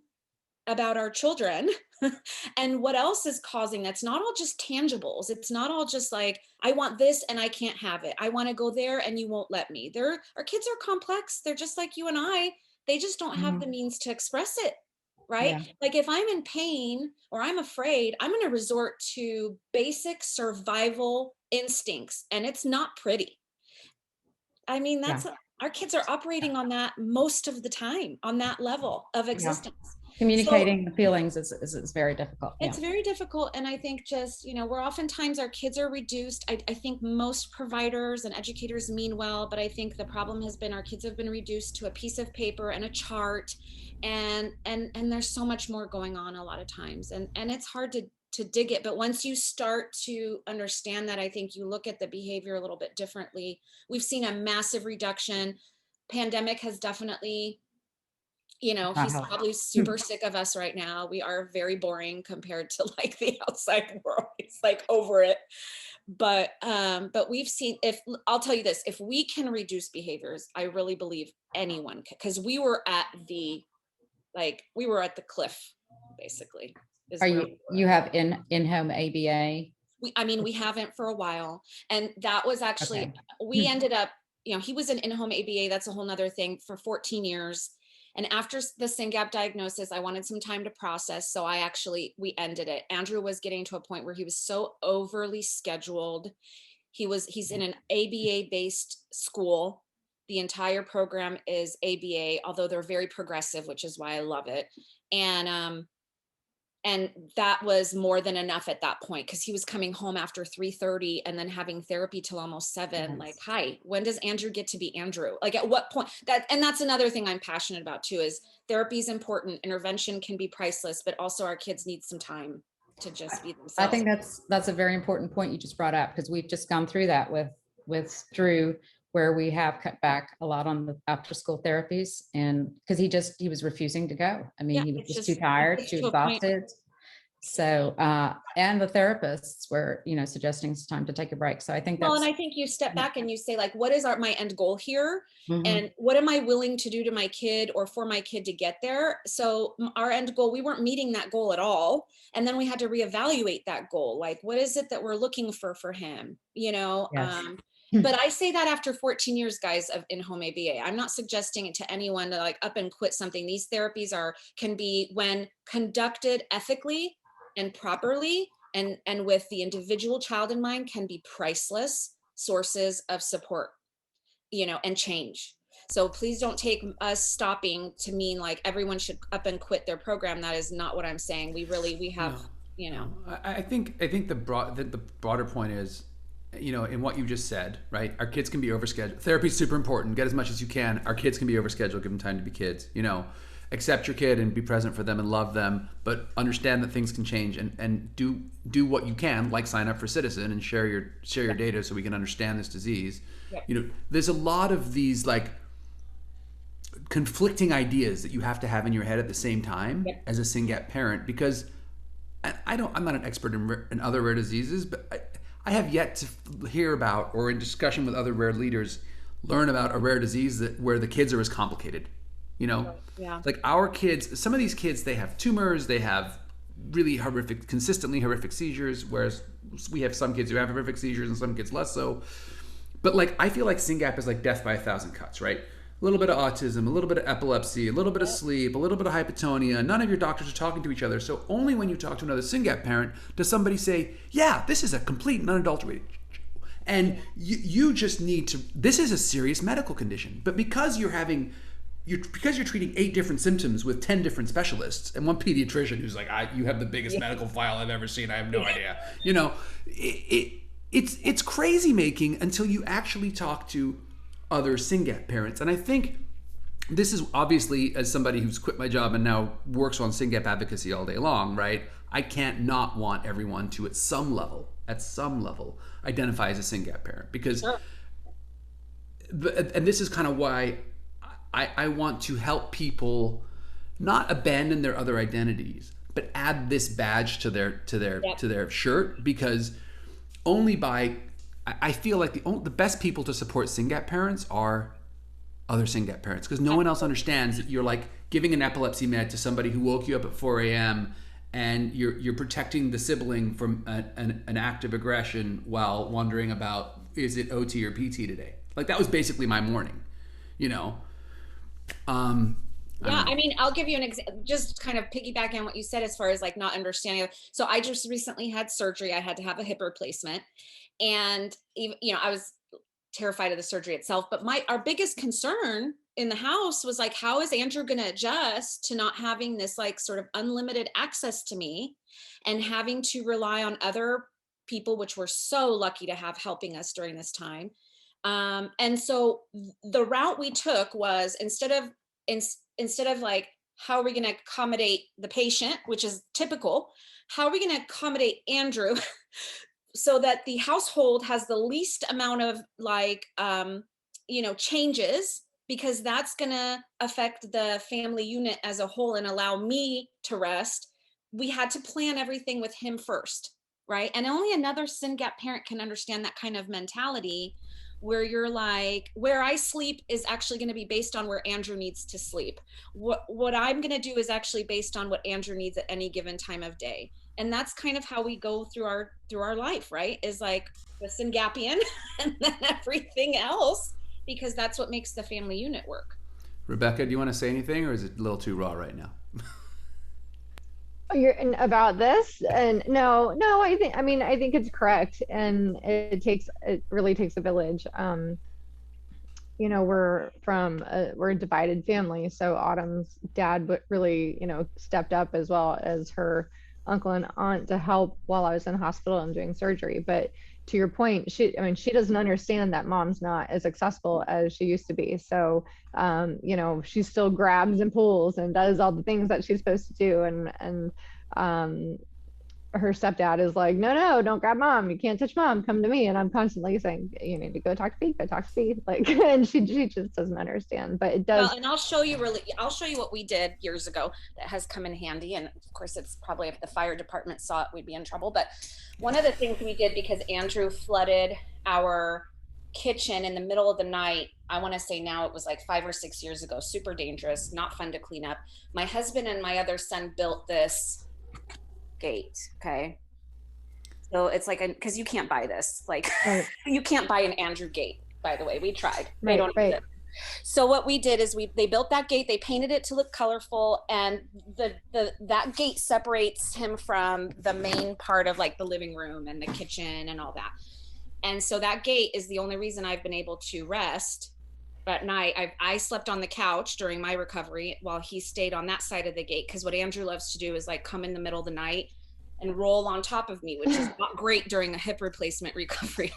[SPEAKER 2] about our children and what else is causing. That's not all just tangibles. It's not all just like, I want this and I can't have it. I want to go there and you won't let me. Our kids are complex. They're just like you and I. They just don't have the means to express it, right? Yeah. Like, if I'm in pain or I'm afraid, I'm going to resort to basic survival instincts, and it's not pretty. I mean, our kids are operating on that most of the time, on that level of existence.
[SPEAKER 4] Communicating the feelings is very difficult.
[SPEAKER 2] It's very difficult. And I think just, we're oftentimes, our kids are reduced. I think most providers and educators mean well, but I think the problem has been our kids have been reduced to a piece of paper and a chart, and there's so much more going on a lot of times. And it's hard to dig it. But once you start to understand that, I think you look at the behavior a little bit differently. We've seen a massive reduction. Pandemic has definitely, he's probably super sick of us right now. We are very boring compared to like the outside world. It's like over it. But we've seen, I'll tell you this, if we can reduce behaviors, I really believe anyone can, because we were at the cliff, basically.
[SPEAKER 4] You have in-home ABA?
[SPEAKER 2] I mean, we haven't for a while. And that was actually,
[SPEAKER 4] Okay.
[SPEAKER 2] we ended up, he was an in-home ABA. That's a whole nother thing, for 14 years. And after the SynGAP diagnosis, I wanted some time to process. So we ended it. Andrew was getting to a point where he was so overly scheduled. He's in an ABA based school. The entire program is ABA, although they're very progressive, which is why I love it. And that was more than enough at that point, because he was coming home after 3:30 and then having therapy till almost 7.
[SPEAKER 4] Yes.
[SPEAKER 2] Like, hi, when does Andrew get to be Andrew? Like, at what point? That's another thing I'm passionate about too, is therapy is important. Intervention can be priceless, but also our kids need some time to just be themselves.
[SPEAKER 4] I think that's a very important point you just brought up, because we've just gone through that with Drew, where we have cut back a lot on the after school therapies, and because he was refusing to go. I mean,
[SPEAKER 2] Yeah,
[SPEAKER 4] he was
[SPEAKER 2] it's
[SPEAKER 4] just
[SPEAKER 2] just-
[SPEAKER 4] too tired,
[SPEAKER 2] it's
[SPEAKER 4] too
[SPEAKER 2] to a point.
[SPEAKER 4] exhausted. So, and the therapists were, suggesting it's time to take a break. So I think
[SPEAKER 2] Well,
[SPEAKER 4] that's,
[SPEAKER 2] and I think you step back and you say, like, what is my end goal here?
[SPEAKER 4] Mhm.
[SPEAKER 2] And what am I willing to do to my kid or for my kid to get there? So our end goal, we weren't meeting that goal at all. And then we had to reevaluate that goal. Like, what is it that we're looking for him?
[SPEAKER 4] Yes.
[SPEAKER 2] But I say that after 14 years, guys, of in-home ABA. I'm not suggesting it to anyone to like up and quit something. These therapies can be, when conducted ethically and properly, and with the individual child in mind, can be priceless sources of support, and change. So please don't take us stopping to mean like everyone should up and quit their program. That is not what I'm saying. We have,
[SPEAKER 1] I think the broader point is, in what you just said, right? Our kids can be overscheduled. Therapy is super important. Get as much as you can. Our kids can be overscheduled. Give them time to be kids. Accept your kid and be present for them and love them, but understand that things can change, and do what you can, like sign up for Citizen and share your data so we can understand this disease.
[SPEAKER 2] Yeah.
[SPEAKER 1] There's a lot of these like conflicting ideas that you have to have in your head at the same time as a SynGAP parent, because I'm not an expert in other rare diseases, but I have yet to hear about, or in discussion with other rare leaders, learn about a rare disease where the kids are as complicated.
[SPEAKER 2] Yeah.
[SPEAKER 1] Like our kids, some of these kids, they have tumors, they have really consistently horrific seizures, whereas we have some kids who have horrific seizures and some kids less so. But like, I feel like SynGAP is like death by 1,000 cuts, right? A little bit of autism, a little bit of epilepsy, a little bit of sleep, a little bit of hypotonia. None of your doctors are talking to each other. So only when you talk to another SynGAP parent does somebody say, yeah, this is a complete and unadulterated. And you just need to, this is a serious medical condition. But because you're treating 8 different symptoms with 10 different specialists and one pediatrician who's like, you have the biggest medical file I've ever seen. I have no idea. It's crazy making until you actually talk to other SynGAP parents. And I think this is obviously, as somebody who's quit my job and now works on SynGAP advocacy all day long, right? I can't not want everyone to, at some level, identify as a SynGAP parent, because,
[SPEAKER 2] Sure.
[SPEAKER 1] And this is kind of why I want to help people not abandon their other identities, but add this badge to their shirt, because I feel like the best people to support SynGAP parents are other SynGAP parents, because no one else understands that you're like giving an epilepsy med to somebody who woke you up at 4 a.m. and you're protecting the sibling from an act of aggression while wondering about, is it OT or PT today? Like, that was basically my morning,
[SPEAKER 2] I mean, I'll give you an example, just kind of piggybacking on what you said as far as like not understanding. So I just recently had surgery. I had to have a hip replacement, and even, I was terrified of the surgery itself, but our biggest concern in the house was like, how is Andrew going to adjust to not having this like sort of unlimited access to me and having to rely on other people, which we're so lucky to have helping us during this time. And so the route we took was, instead of like, how are we going to accommodate the patient, which is typical, how are we going to accommodate Andrew so that the household has the least amount of like, changes, because that's going to affect the family unit as a whole and allow me to rest. We had to plan everything with him first, right? And only another SynGAP parent can understand that kind of mentality, where you're like, where I sleep is actually going to be based on where Andrew needs to sleep. What I'm going to do is actually based on what Andrew needs at any given time of day. And that's kind of how we go through our life, right? Is like the Syngapian and then everything else, because that's what makes the family unit work.
[SPEAKER 1] Rebecca, do you want to say anything, or is it a little too raw right now?
[SPEAKER 3] You're about this, and no, I think it's correct, and it really takes a village. We're a divided family, so Autumn's dad really, stepped up, as well as her uncle and aunt, to help while I was in the hospital and doing surgery. But to your point, she doesn't understand that mom's not as accessible as she used to be. So she still grabs and pulls and does all the things that she's supposed to do, and her stepdad is like, no, don't grab mom, you can't touch mom, come to me. And I'm constantly saying, you need to go talk to Pete, like, and she just doesn't understand. But it does.
[SPEAKER 2] Well, and I'll show you what we did years ago that has come in handy. And of course, it's probably, if the fire department saw it, we'd be in trouble. But one of the things we did, because Andrew flooded our kitchen in the middle of the night, I want to say now it was like 5 or 6 years ago, super dangerous, not fun to clean up. My husband and my other son built this gate. Okay. So it's like, because you can't buy this, like, right. You can't buy an Andrew gate, by the way. We tried. They don't exist. So what we did is they built that gate, they painted it to look colorful, and that gate separates him from the main part of like the living room and the kitchen and all that. And so that gate is the only reason I've been able to rest at night. I slept on the couch during my recovery while he stayed on that side of the gate, because what Andrew loves to do is like come in the middle of the night and roll on top of me, which is not great during a hip replacement recovery.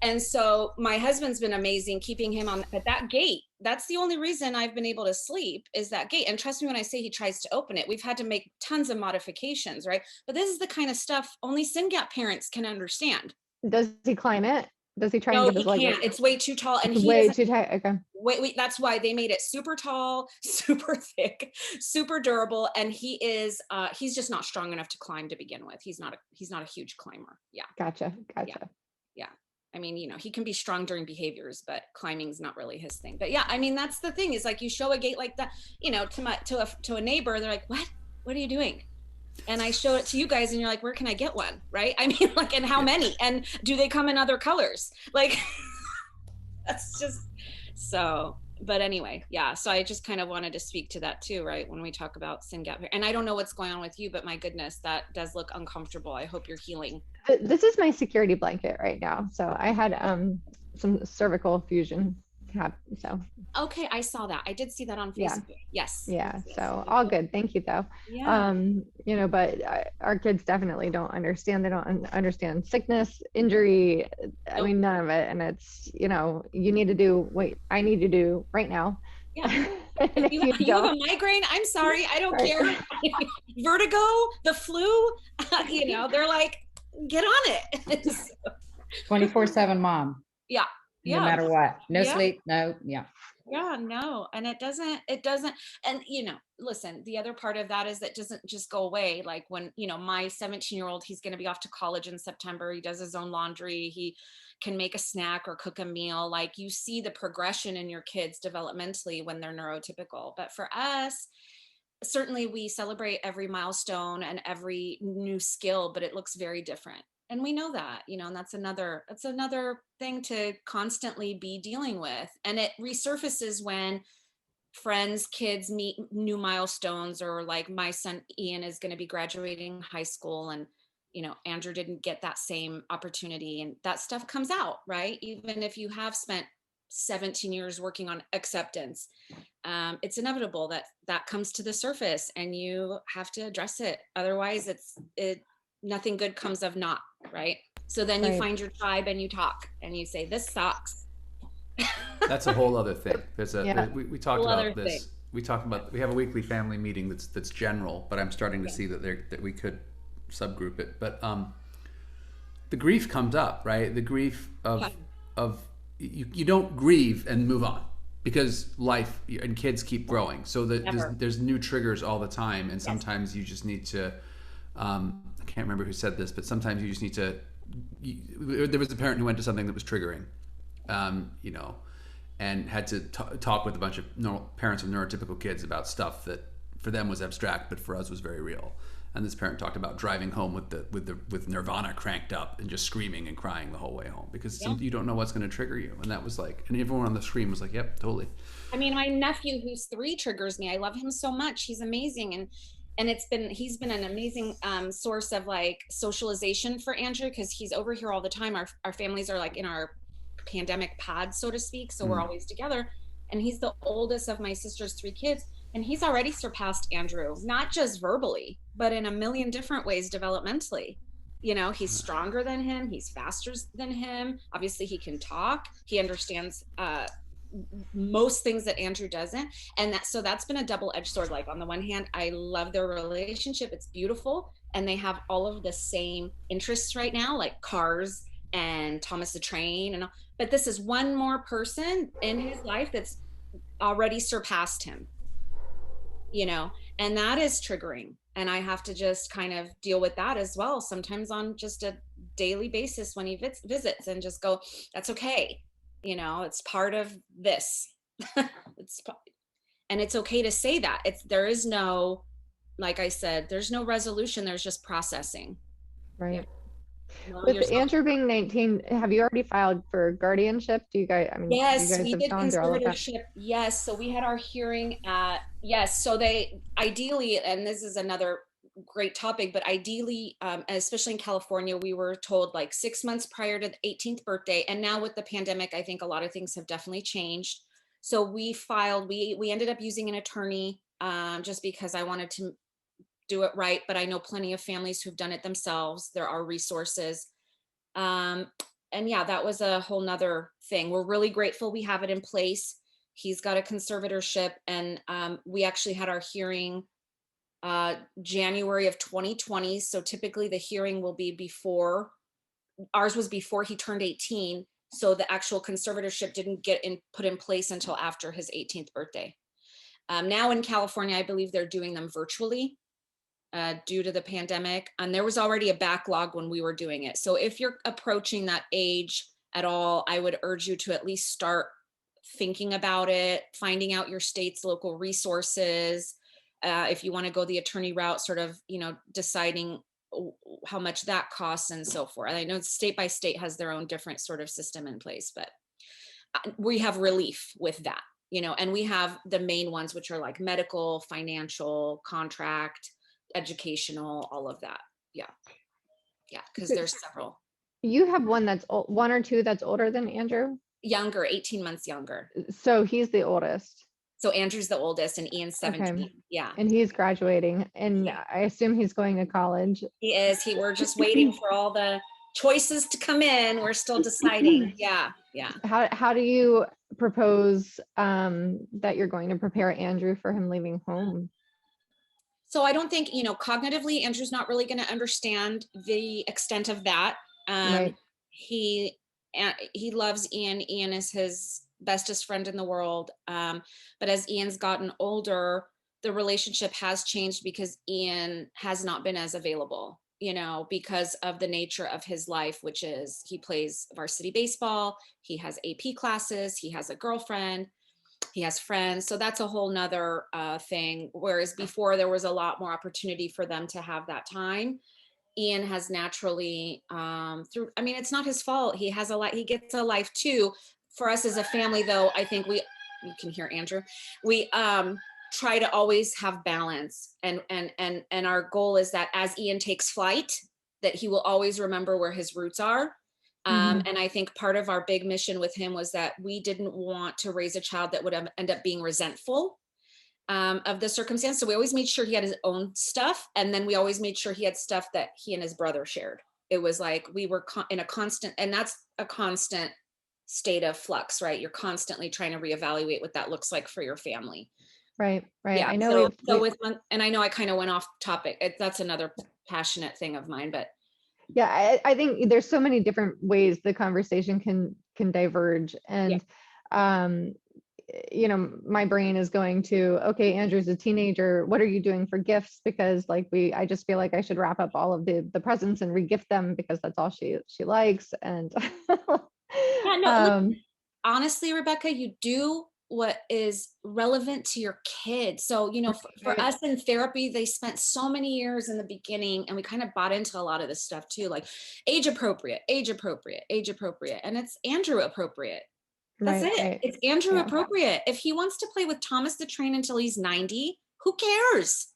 [SPEAKER 2] And so my husband's been amazing keeping him on, but that gate, that's the only reason I've been able to sleep, is that gate. And trust me when I say he tries to open it, we've had to make tons of modifications, right? But this is the kind of stuff only SynGAP parents can understand.
[SPEAKER 3] Does he climb it? Does he try
[SPEAKER 2] and
[SPEAKER 3] get his leg?
[SPEAKER 2] Can't. It's way too tall, and
[SPEAKER 3] way too tight. Okay.
[SPEAKER 2] Wait, that's why they made it super tall, super thick, super durable, and he's just not strong enough to climb to begin with. He's not a huge climber. Yeah.
[SPEAKER 3] Gotcha.
[SPEAKER 2] Yeah. I mean, he can be strong during behaviors, but climbing's not really his thing. But yeah, I mean, that's the thing, is like, you show a gate like that, to a neighbor, they're like, what are you doing? And I show it to you guys and you're like, where can I get one? Right? I mean, like, and how many? And do they come in other colors? Like, that's just so, but anyway, yeah. So I just kind of wanted to speak to that too, right? When we talk about SynGAP. And I don't know what's going on with you, but my goodness, that does look uncomfortable. I hope you're healing.
[SPEAKER 3] This is my security blanket right now. So I had some cervical fusion happen. So.
[SPEAKER 2] Okay, I saw that. I did see that on Facebook. Yeah. Yes.
[SPEAKER 3] Yeah. So all good. Thank you, though.
[SPEAKER 2] Yeah.
[SPEAKER 3] But our kids definitely don't understand. They don't understand sickness, injury. I mean, none of it. And it's, you need to do what I need to do right now.
[SPEAKER 2] Yeah. If you have a migraine, I'm sorry, I don't care. Vertigo, the flu, they're like, get on it.
[SPEAKER 4] 24/7 mom.
[SPEAKER 2] Yeah.
[SPEAKER 4] No matter what. No sleep. No. Yeah.
[SPEAKER 2] Yeah, no. And it doesn't, and listen, the other part of that is that doesn't just go away. Like when, my 17-year-old, he's going to be off to college in September. He does his own laundry. He can make a snack or cook a meal. Like, you see the progression in your kids developmentally when they're neurotypical. But for us, certainly we celebrate every milestone and every new skill, but it looks very different. And we know that, and that's another thing to constantly be dealing with. And it resurfaces when friends, kids meet new milestones, or like my son Ian is going to be graduating high school, and Andrew didn't get that same opportunity, and that stuff comes out, right? Even if you have spent 17 years working on acceptance, it's inevitable that comes to the surface, and you have to address it. Otherwise, nothing good comes of not, right? So then you find your tribe and you talk and you say, this sucks.
[SPEAKER 1] That's a whole other thing. We talked about this.
[SPEAKER 2] Thing.
[SPEAKER 1] We have a weekly family meeting that's general, but I'm starting to see that we could subgroup it. But the grief comes up, right? The grief of you don't grieve and move on, because life and kids keep growing. So there's new triggers all the time, and sometimes you just need to. I can't remember who said this, but sometimes you just need to. There was a parent who went to something that was triggering, and had to talk with a bunch of parents with neurotypical kids about stuff that for them was abstract, but for us was very real. And this parent talked about driving home with Nirvana cranked up and just screaming and crying the whole way home because you don't know what's going to trigger you. And that was like, and everyone on the screen was like, "Yep, totally."
[SPEAKER 2] I mean, my nephew who's 3 triggers me. I love him so much. He's amazing. And he's been an amazing source of like socialization for Andrew because he's over here all the time. Our families are like in our pandemic pod, so to speak. So we're always together. And he's the oldest of my sister's 3 kids. And he's already surpassed Andrew, not just verbally, but in a million different ways developmentally. You know, he's stronger than him. He's faster than him. Obviously, he can talk. He understands most things that Andrew doesn't. And so that's been a double-edged sword. Like on the one hand, I love their relationship. It's beautiful. And they have all of the same interests right now, like cars and Thomas the Train and all. But this is one more person in his life that's already surpassed him, you know, and that is triggering. And I have to just kind of deal with that as well, sometimes on just a daily basis when he visits and just go, that's okay. You know, it's part of this. And it's okay to say that. There is no, like I said, there's no resolution. There's just processing.
[SPEAKER 3] Right.
[SPEAKER 2] Well,
[SPEAKER 3] With Andrew being 19, have you already filed for guardianship? Do you guys, I mean,
[SPEAKER 2] yes,
[SPEAKER 3] you guys
[SPEAKER 2] we
[SPEAKER 3] have
[SPEAKER 2] did
[SPEAKER 3] gone through all of that?
[SPEAKER 2] conservatorship. Yes. So we had our hearing at, yes. So they ideally, and this is another great topic, but ideally, especially in California, we were told like 6 months prior to the 18th birthday. And now with the pandemic, I think a lot of things have definitely changed. So we filed, we ended up using an attorney just because I wanted to do it right. But I know plenty of families who've done it themselves. There are resources. And yeah, that was a whole nother thing. We're really grateful we have it in place. He's got a conservatorship, and we actually had our hearing January of 2020. So typically the hearing will be before, ours was before he turned 18. So the actual conservatorship didn't get put in place until after his 18th birthday. Now in California, I believe they're doing them virtually due to the pandemic. And there was already a backlog when we were doing it. So if you're approaching that age at all, I would urge you to at least start thinking about it, finding out your state's local resources. If you want to go the attorney route, sort of, you know, deciding how much that costs and so forth. And I know state by state has their own different sort of system in place, but we have relief with that, you know, and we have the main ones, which are like medical, financial, contract, educational, all of that. Yeah. Yeah. Because there's several.
[SPEAKER 3] You have one that's 1 or 2 that's older than Andrew?
[SPEAKER 2] Younger, 18 months younger.
[SPEAKER 3] So he's the oldest.
[SPEAKER 2] So Andrew's the oldest and Ian's 17.
[SPEAKER 3] Okay.
[SPEAKER 2] Yeah.
[SPEAKER 3] And he's graduating, and I assume he's going to college.
[SPEAKER 2] He is. We're just waiting for all the choices to come in. We're still deciding. Yeah. Yeah.
[SPEAKER 3] How do you propose that you're going to prepare Andrew for him leaving home?
[SPEAKER 2] So I don't think, you know, cognitively, Andrew's not really going to understand the extent of that.
[SPEAKER 3] Right.
[SPEAKER 2] He loves Ian. Ian is his bestest friend in the world. But as Ian's gotten older, the relationship has changed because Ian has not been as available, you know, because of the nature of his life, which is he plays varsity baseball, he has AP classes, he has a girlfriend, he has friends. So that's a whole nother thing. Whereas before there was a lot more opportunity for them to have that time. Ian has naturally through, I mean, it's not his fault. He has he gets a life too. For us as a family though, I think you can hear Andrew, we try to always have balance. And our goal is that as Ian takes flight, that he will always remember where his roots are. And I think part of our big mission with him was that we didn't want to raise a child that would end up being resentful of the circumstance. So we always made sure he had his own stuff. And then we always made sure he had stuff that he and his brother shared. It was like we were in a constant, and that's a constant state of flux, right? You're constantly trying to reevaluate what that looks like for your family.
[SPEAKER 3] Right.
[SPEAKER 2] Yeah.
[SPEAKER 3] I know.
[SPEAKER 2] And I know I kind of went off topic. That's another passionate thing of mine, but
[SPEAKER 3] yeah, I think there's so many different ways the conversation can diverge. And, you know, my brain is going to, okay, Andrew's a teenager. What are you doing for gifts? Because like I just feel like I should wrap up all of the presents and re-gift them because that's all she likes. And
[SPEAKER 2] yeah, no, look, honestly, Rebecca, you do what is relevant to your kid. So, you know, for us in therapy, they spent so many years in the beginning, and we kind of bought into a lot of this stuff too, like age appropriate, age appropriate, age appropriate. And it's Andrew appropriate. That's it.
[SPEAKER 3] Right.
[SPEAKER 2] It's Andrew
[SPEAKER 3] Yeah.
[SPEAKER 2] appropriate. If he wants to play with Thomas the Train until he's 90, who cares?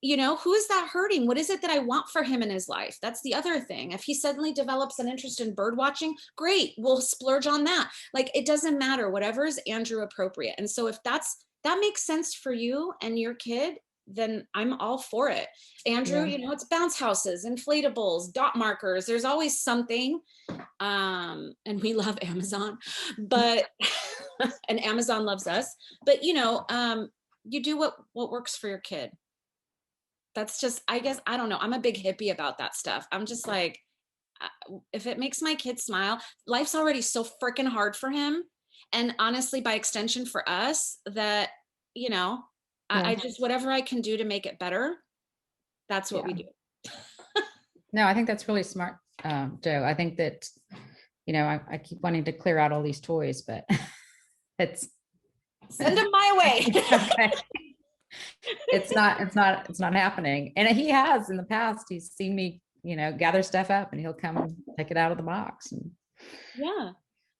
[SPEAKER 2] You know, who is that hurting? What is it that I want for him in his life? That's the other thing. If he suddenly develops an interest in bird watching, great, we'll splurge on that. Like, it doesn't matter, whatever is Andrew appropriate. And so if that makes sense for you and your kid, then I'm all for it. Andrew, you know, it's bounce houses, inflatables, dot markers. There's always something. And we love Amazon, but, and Amazon loves us, but you know, you do what works for your kid. That's just, I guess, I don't know. I'm a big hippie about that stuff. I'm just like, if it makes my kid smile, life's already so freaking hard for him. And honestly, by extension for us, that, you know, I just, whatever I can do to make it better, that's what we do.
[SPEAKER 4] No, I think that's really smart, Joe. I think that, you know, I keep wanting to clear out all these toys, but it's.
[SPEAKER 2] Send them my way.
[SPEAKER 4] Okay. It's not happening. And he has in the past, he's seen me, you know, gather stuff up, and he'll come and take it out of the box. And
[SPEAKER 2] yeah,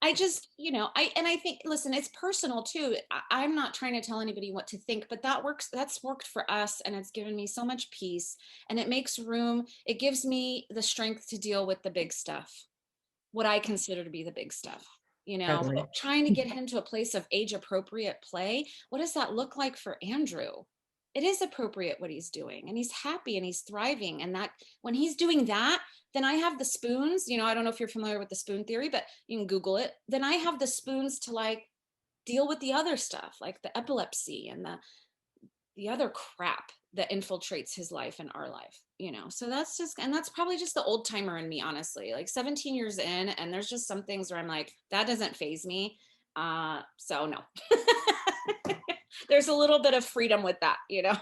[SPEAKER 2] I just, you know, I think, listen, it's personal too. I'm not trying to tell anybody what to think, but that's worked for us, and it's given me so much peace, and it makes room. It gives me the strength to deal with the big stuff, what I consider to be the big stuff. You know,
[SPEAKER 4] Totally.
[SPEAKER 2] trying to get him to a place of age appropriate play. What does that look like for Andrew? It is appropriate what he's doing, and he's happy and he's thriving. And that when he's doing that, then I have the spoons, you know, I don't know if you're familiar with the spoon theory, but you can Google it. Then I have the spoons to like deal with the other stuff, like the epilepsy and the other crap that infiltrates his life and our life, you know. So that's just, and that's probably just the old timer in me, honestly, like 17 years in, and there's just some things where I'm like, that doesn't faze me. So no. There's a little bit of freedom with that, you know.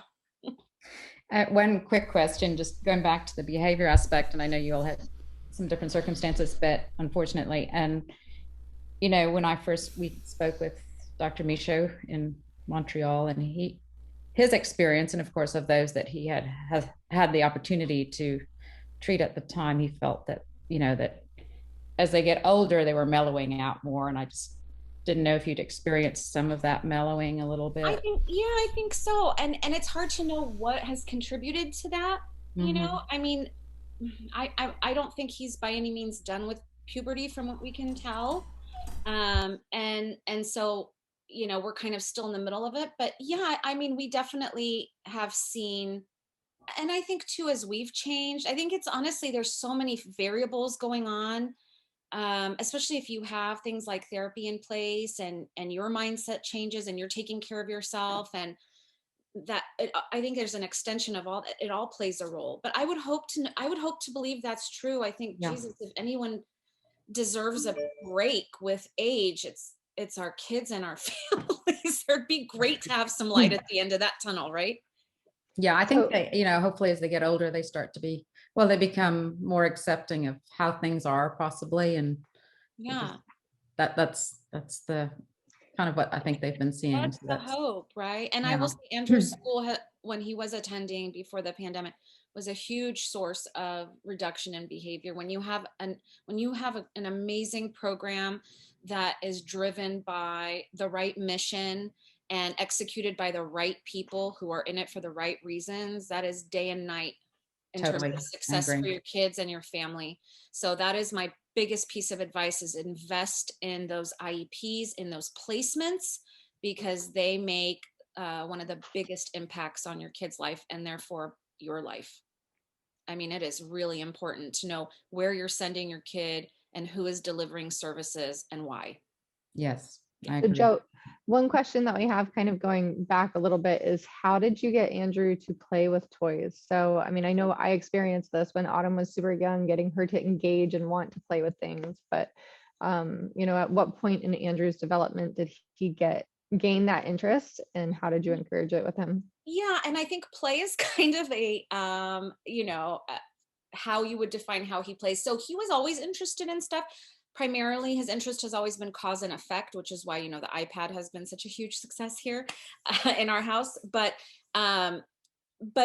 [SPEAKER 4] One quick question, just going back to the behavior aspect, and I know you all had some different circumstances, but unfortunately, and you know, when we spoke with Dr. Michaud in Montreal, and his experience, and of course of those that he has had the opportunity to treat at the time, he felt that, you know, that as they get older, they were mellowing out more, and I just didn't know if you'd experienced some of that mellowing a little bit.
[SPEAKER 2] I think so. And it's hard to know what has contributed to that. You know, I mean, I don't think he's by any means done with puberty from what we can tell. And so, you know, we're kind of still in the middle of it, but yeah, I mean, we definitely have seen, and I think too, as we've changed, I think it's honestly, there's so many variables going on. Especially if you have things like therapy in place, and your mindset changes, and you're taking care of yourself, and that I think there's an extension of all that. It all plays a role. But I would hope to believe that's true. I think Jesus, if anyone deserves a break with age, it's our kids and our families. It'd be great to have some light at the end of that tunnel, right?
[SPEAKER 4] Yeah, I think they, you know, hopefully as they get older, they start to be, well, they become more accepting of how things are possibly. And that's the kind of what I think they've been seeing.
[SPEAKER 2] That's the hope, right? And I will say Andrew's school, when he was attending before the pandemic, was a huge source of reduction in behavior. When you have an amazing program that is driven by the right mission and executed by the right people who are in it for the right reasons, that is day and night in terms of success for your kids and your family. So that is my biggest piece of advice, is invest in those IEPs, in those placements, because they make one of the biggest impacts on your kid's life, and therefore your life. I mean, it is really important to know where you're sending your kid and who is delivering services and why.
[SPEAKER 4] Yes.
[SPEAKER 3] So Joe, one question that we have kind of going back a little bit is, how did you get Andrew to play with toys? So, I mean, I know I experienced this when Autumn was super young, getting her to engage and want to play with things, but you know, at what point in Andrew's development did he gain that interest, and how did you encourage it with him?
[SPEAKER 2] Yeah, and I think play is kind of a you know, how you would define how he plays. So he was always interested in stuff. primarily his interest has always been cause and effect, which is why, you know, the iPad has been such a huge success here in our house. But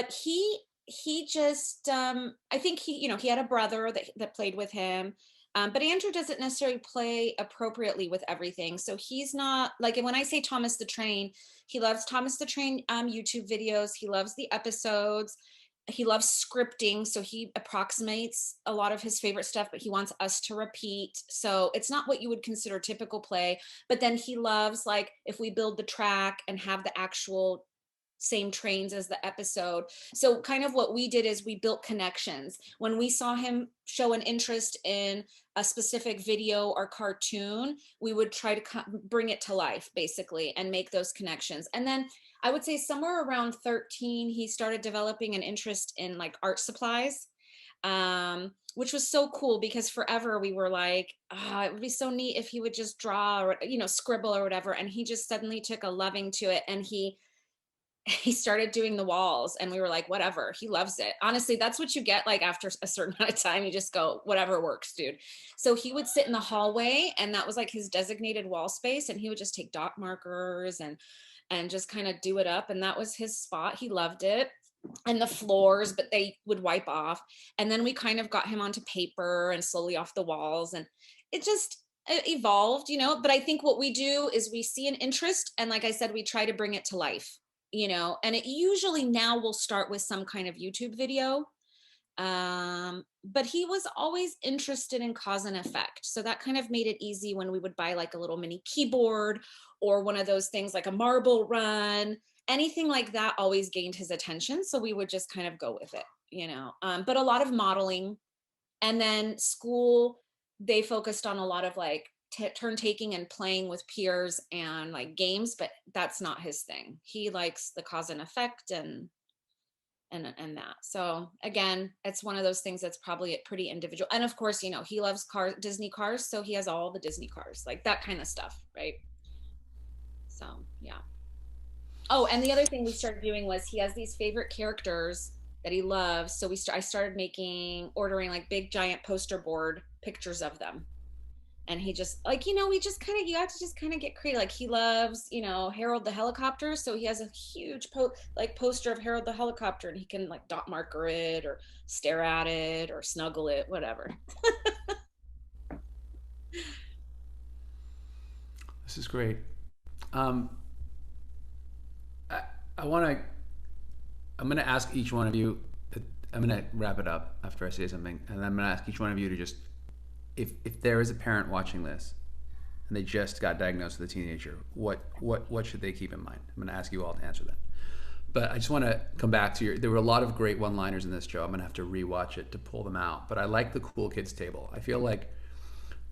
[SPEAKER 2] he just I think he, you know, he had a brother that played with him. But Andrew doesn't necessarily play appropriately with everything. So he's not like, and when I say Thomas the Train, he loves Thomas the Train YouTube videos. He loves the episodes. He loves scripting. So he approximates a lot of his favorite stuff, but he wants us to repeat. So it's not what you would consider typical play. But then he loves, like, if we build the track and have the actual same trains as the episode. So kind of what we did is we built connections. When we saw him show an interest in a specific video or cartoon, we would try to bring it to life basically and make those connections. And then I would say somewhere around 13, he started developing an interest in like art supplies, which was so cool because forever we were like, it would be so neat if he would just draw or, you know, scribble or whatever. And he just suddenly took a loving to it, and he started doing the walls, and we were like, whatever, he loves it. Honestly, that's what you get, like after a certain amount of time, you just go, whatever works, dude. So he would sit in the hallway, and that was like his designated wall space, and he would just take dot markers and just kind of do it up, and that was his spot. He loved it. And the floors, but they would wipe off. And then we kind of got him onto paper and slowly off the walls, and it just evolved, you know. But I think what we do is we see an interest, and like I said, we try to bring it to life, you know. And it usually now will start with some kind of YouTube video, but he was always interested in cause and effect, so that kind of made it easy when we would buy like a little mini keyboard or one of those things like a marble run. Anything like that always gained his attention, so we would just kind of go with it, you know. But a lot of modeling. And then school, they focused on a lot of like turn taking and playing with peers and like games, but that's not his thing. He likes the cause and effect and that. So again, it's one of those things that's probably pretty individual. And of course, you know, he loves cars, Disney cars, so he has all the Disney cars, like that kind of stuff, right? So yeah. Oh, and the other thing we started doing was he has these favorite characters that he loves. So I started ordering like big giant poster board pictures of them. And he just, like, you know, you have to just kind of get creative. Like he loves, you know, Harold the helicopter. So he has a huge poster of Harold the helicopter, and he can like dot marker it or stare at it or snuggle it, whatever.
[SPEAKER 1] This is great. I'm going to ask each one of you, I'm going to wrap it up after I say something, and I'm going to ask each one of you to just, if there is a parent watching this and they just got diagnosed with a teenager, what should they keep in mind? I'm going to ask you all to answer that. But I just want to come back to there were a lot of great one-liners in this, Joe. I'm going to have to rewatch it to pull them out. But I like the cool kids table. I feel like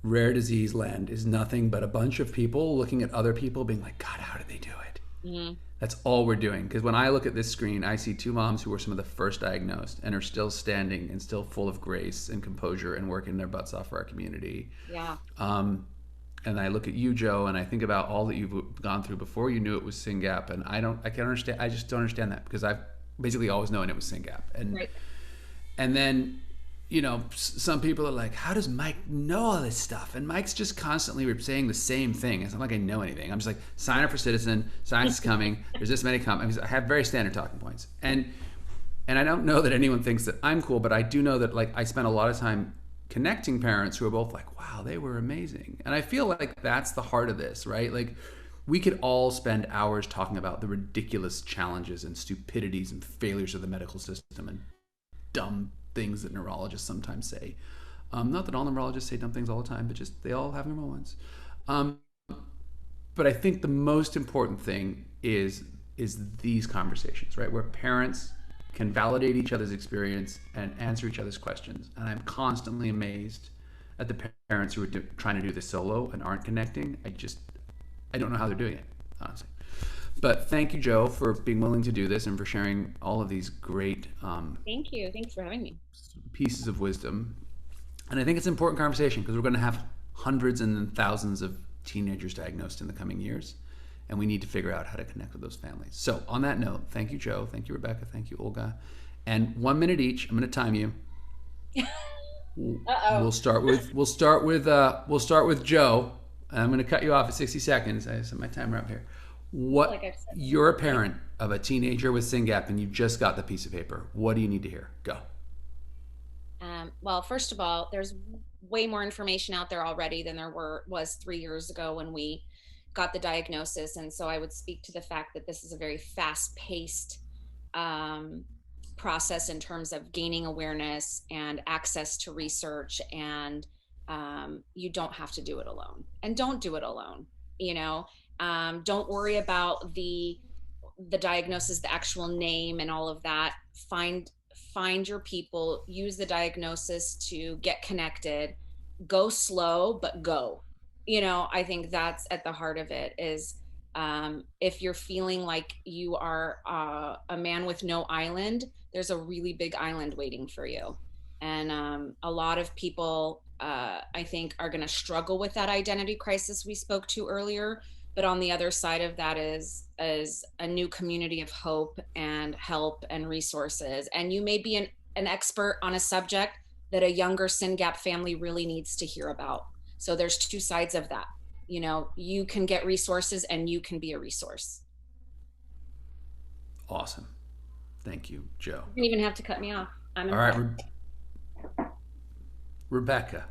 [SPEAKER 1] Rare Disease Land is nothing but a bunch of people looking at other people being like, God, how did they do it? Mm-hmm. That's all we're doing. Because when I look at this screen, I see two moms who were some of the first diagnosed and are still standing and still full of grace and composure and working their butts off for our community. Yeah. And I look at you, Joe, and I think about all that you've gone through before you knew it was SynGAP, and I can't understand. I just don't understand that, because I've basically always known it was SynGAP. And right. And then, you know, some people are like, how does Mike know all this stuff? And Mike's just constantly saying the same thing. It's not like I know anything. I'm just like, sign up for Citizen, science is coming, there's this many comments. I have very standard talking points. And I don't know that anyone thinks that I'm cool, but I do know that, like, I spent a lot of time connecting parents who are both like, wow, they were amazing. And I feel like that's the heart of this, right? Like, we could all spend hours talking about the ridiculous challenges and stupidities and failures of the medical system and dumb things that neurologists sometimes say. Not that all neurologists say dumb things all the time, but just they all have their moments. But I think the most important thing is these conversations, right? Where parents can validate each other's experience and answer each other's questions. And I'm constantly amazed at the parents who are trying to do this solo and aren't connecting. I don't know how they're doing it, honestly. But thank you, Joe, for being willing to do this and for sharing all of these great
[SPEAKER 2] Thank you. Thanks for having me.
[SPEAKER 1] Pieces of wisdom. And I think it's an important conversation, because we're going to have hundreds and thousands of teenagers diagnosed in the coming years, and we need to figure out how to connect with those families. So on that note, thank you, Joe. Thank you, Rebecca. Thank you, Olga. And 1 minute each. I'm going to time you.
[SPEAKER 2] Uh-oh.
[SPEAKER 1] We'll start with Joe. I'm going to cut you off at 60 seconds. I set my timer up here. What?
[SPEAKER 2] Like I've said.
[SPEAKER 1] You're a parent of a teenager with SynGAP, and you just got the piece of paper. What do you need to hear? Go.
[SPEAKER 2] Well, first of all, there's way more information out there already than there was 3 years ago when we got the diagnosis. And so I would speak to the fact that this is a very fast-paced process in terms of gaining awareness and access to research, and you don't have to do it alone, and don't do it alone. Don't worry about the diagnosis, the actual name and all of that. Find your people, use the diagnosis to get connected, go slow, but go. I think that's at the heart of it is, if you're feeling like you are a man with no island, there's a really big island waiting for you. And a lot of people, I think, are going to struggle with that identity crisis we spoke to earlier. But on the other side of that is a new community of hope and help and resources. And you may be an expert on a subject that a younger SynGAP family really needs to hear about. So there's two sides of that. You can get resources and you can be a resource.
[SPEAKER 1] Awesome. Thank you, Joe.
[SPEAKER 2] You didn't even have to cut me off. I'm
[SPEAKER 1] all right, Rebecca,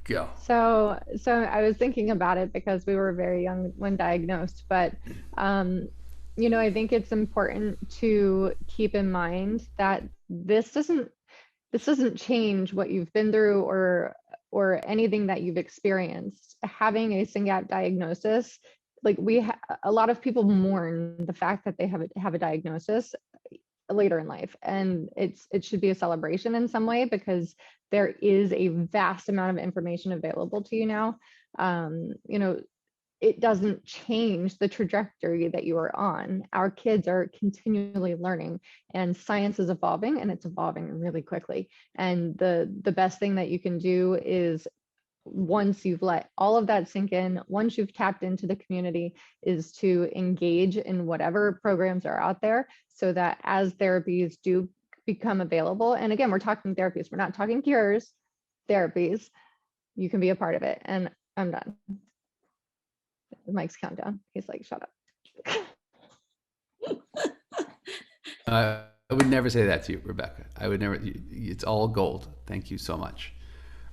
[SPEAKER 1] go.
[SPEAKER 3] So I was thinking about it because we were very young when diagnosed, but I think it's important to keep in mind that this doesn't change what you've been through or anything that you've experienced. Having a SynGAP diagnosis, like a lot of people mourn the fact that they have a diagnosis later in life, and it should be a celebration in some way because there is a vast amount of information available to you now. It doesn't change the trajectory that you are on. Our kids are continually learning, and science is evolving, and it's evolving really quickly. And the best thing that you can do is, once you've let all of that sink in, once you've tapped into the community, is to engage in whatever programs are out there so that as therapies do become available, and again, we're talking therapies, we're not talking cures, therapies, you can be a part of it. And I'm done. Mike's countdown. He's like, shut up.
[SPEAKER 1] I would never say that to you, Rebecca. I would never. It's all gold. Thank you so much.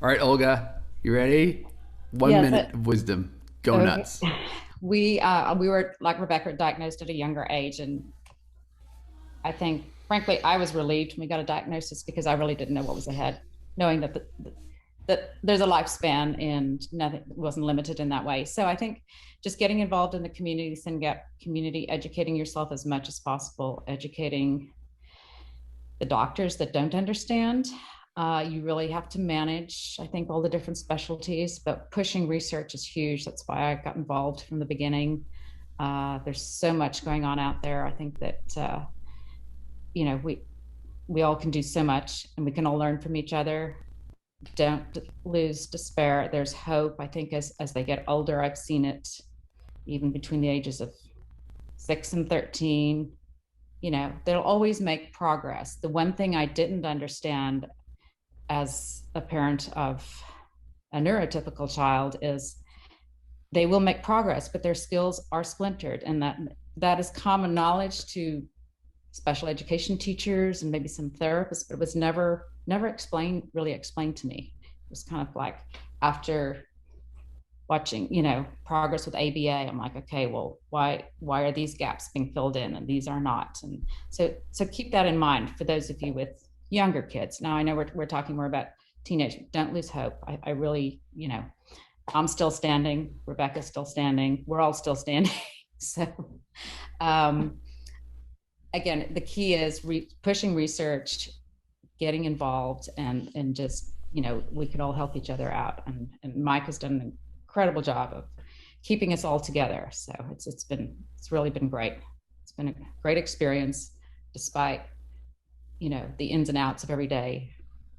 [SPEAKER 1] All right, Olga, you ready? 1 minute of wisdom. Go
[SPEAKER 3] okay.
[SPEAKER 1] Nuts.
[SPEAKER 4] We were, like Rebecca, diagnosed at a younger age, and I think, frankly, I was relieved when we got a diagnosis because I really didn't know what was ahead, knowing that that there's a lifespan and nothing wasn't limited in that way. So I think just getting involved in the community, SynGAP community, educating yourself as much as possible, educating the doctors that don't understand. You really have to manage, I think, all the different specialties, but pushing research is huge. That's why I got involved from the beginning. There's so much going on out there. I think that, we all can do so much, and we can all learn from each other. Don't lose despair. There's hope. I think as they get older, I've seen it even between the ages of 6 and 13, they'll always make progress. The one thing I didn't understand as a parent of a neurotypical child is they will make progress, but their skills are splintered. And that is common knowledge to special education teachers and maybe some therapists, but it was never really explained to me. It was kind of like, after watching, progress with ABA, I'm like, okay, well, why are these gaps being filled in and these are not? And so keep that in mind for those of you with younger kids. Now I know we're talking more about teenagers. Don't lose hope. I really, I'm still standing. Rebecca's still standing. We're all still standing. So, again, the key is pushing research, getting involved, and just, we could all help each other out. And Mike has done an incredible job of keeping us all together. So it's really been great. It's been a great experience, despite, the ins and outs of every day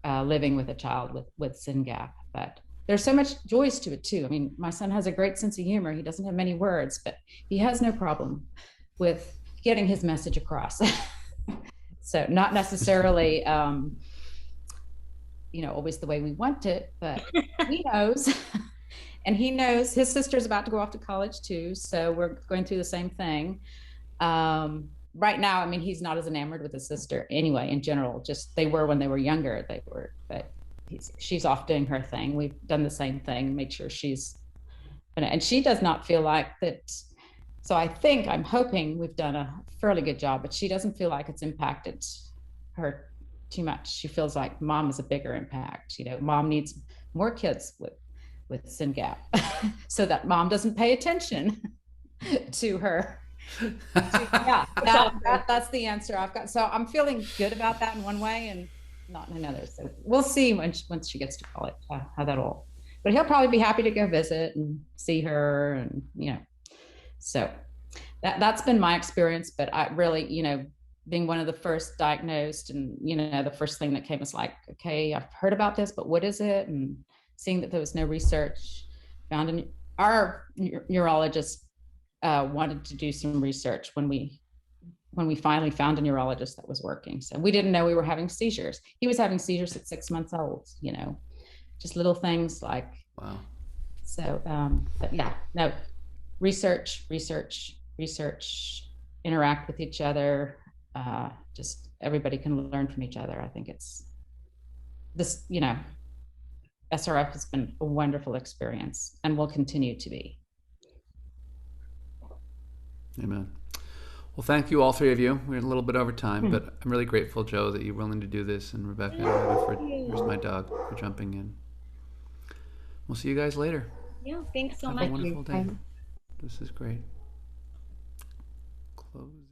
[SPEAKER 4] living with a child with SynGAP. But there's so much joys to it too. I mean, my son has a great sense of humor. He doesn't have many words, but he has no problem with getting his message across. So not necessarily always the way we want it, but he knows. And he knows his sister's about to go off to college too. So we're going through the same thing. Right now, I mean, he's not as enamored with his sister anyway, in general, just they were when they were younger, but she's off doing her thing. We've done the same thing, made sure and she does not feel like that. So I'm hoping we've done a fairly good job, but she doesn't feel like it's impacted her too much. She feels like mom is a bigger impact. Mom needs more kids with SynGAP so that mom doesn't pay attention to her. Yeah, that's the answer I've got. So I'm feeling good about that in one way and not in another. So we'll see once she gets to college how that'll. But he'll probably be happy to go visit and see her, and so that's been my experience. But I really, being one of the first diagnosed, and the first thing that came was like, okay, I've heard about this, but what is it? And seeing that there was no research found, our neurologist wanted to do some research when we finally found a neurologist that was working. So we didn't know we were having seizures. He was having seizures at 6 months old, just little things like,
[SPEAKER 1] wow.
[SPEAKER 4] So, but yeah, no, research, interact with each other. Just everybody can learn from each other. I think it's this, SRF has been a wonderful experience and will continue to be.
[SPEAKER 1] Amen. Well, thank you, all three of you. We're a little bit over time, but I'm really grateful, Joe, that you're willing to do this, and Rebecca, here's my dog, for jumping in. We'll see you guys later.
[SPEAKER 2] Yeah, thanks so
[SPEAKER 1] Have
[SPEAKER 2] much.
[SPEAKER 1] a wonderful day.
[SPEAKER 3] Bye.
[SPEAKER 1] This is great. Closing.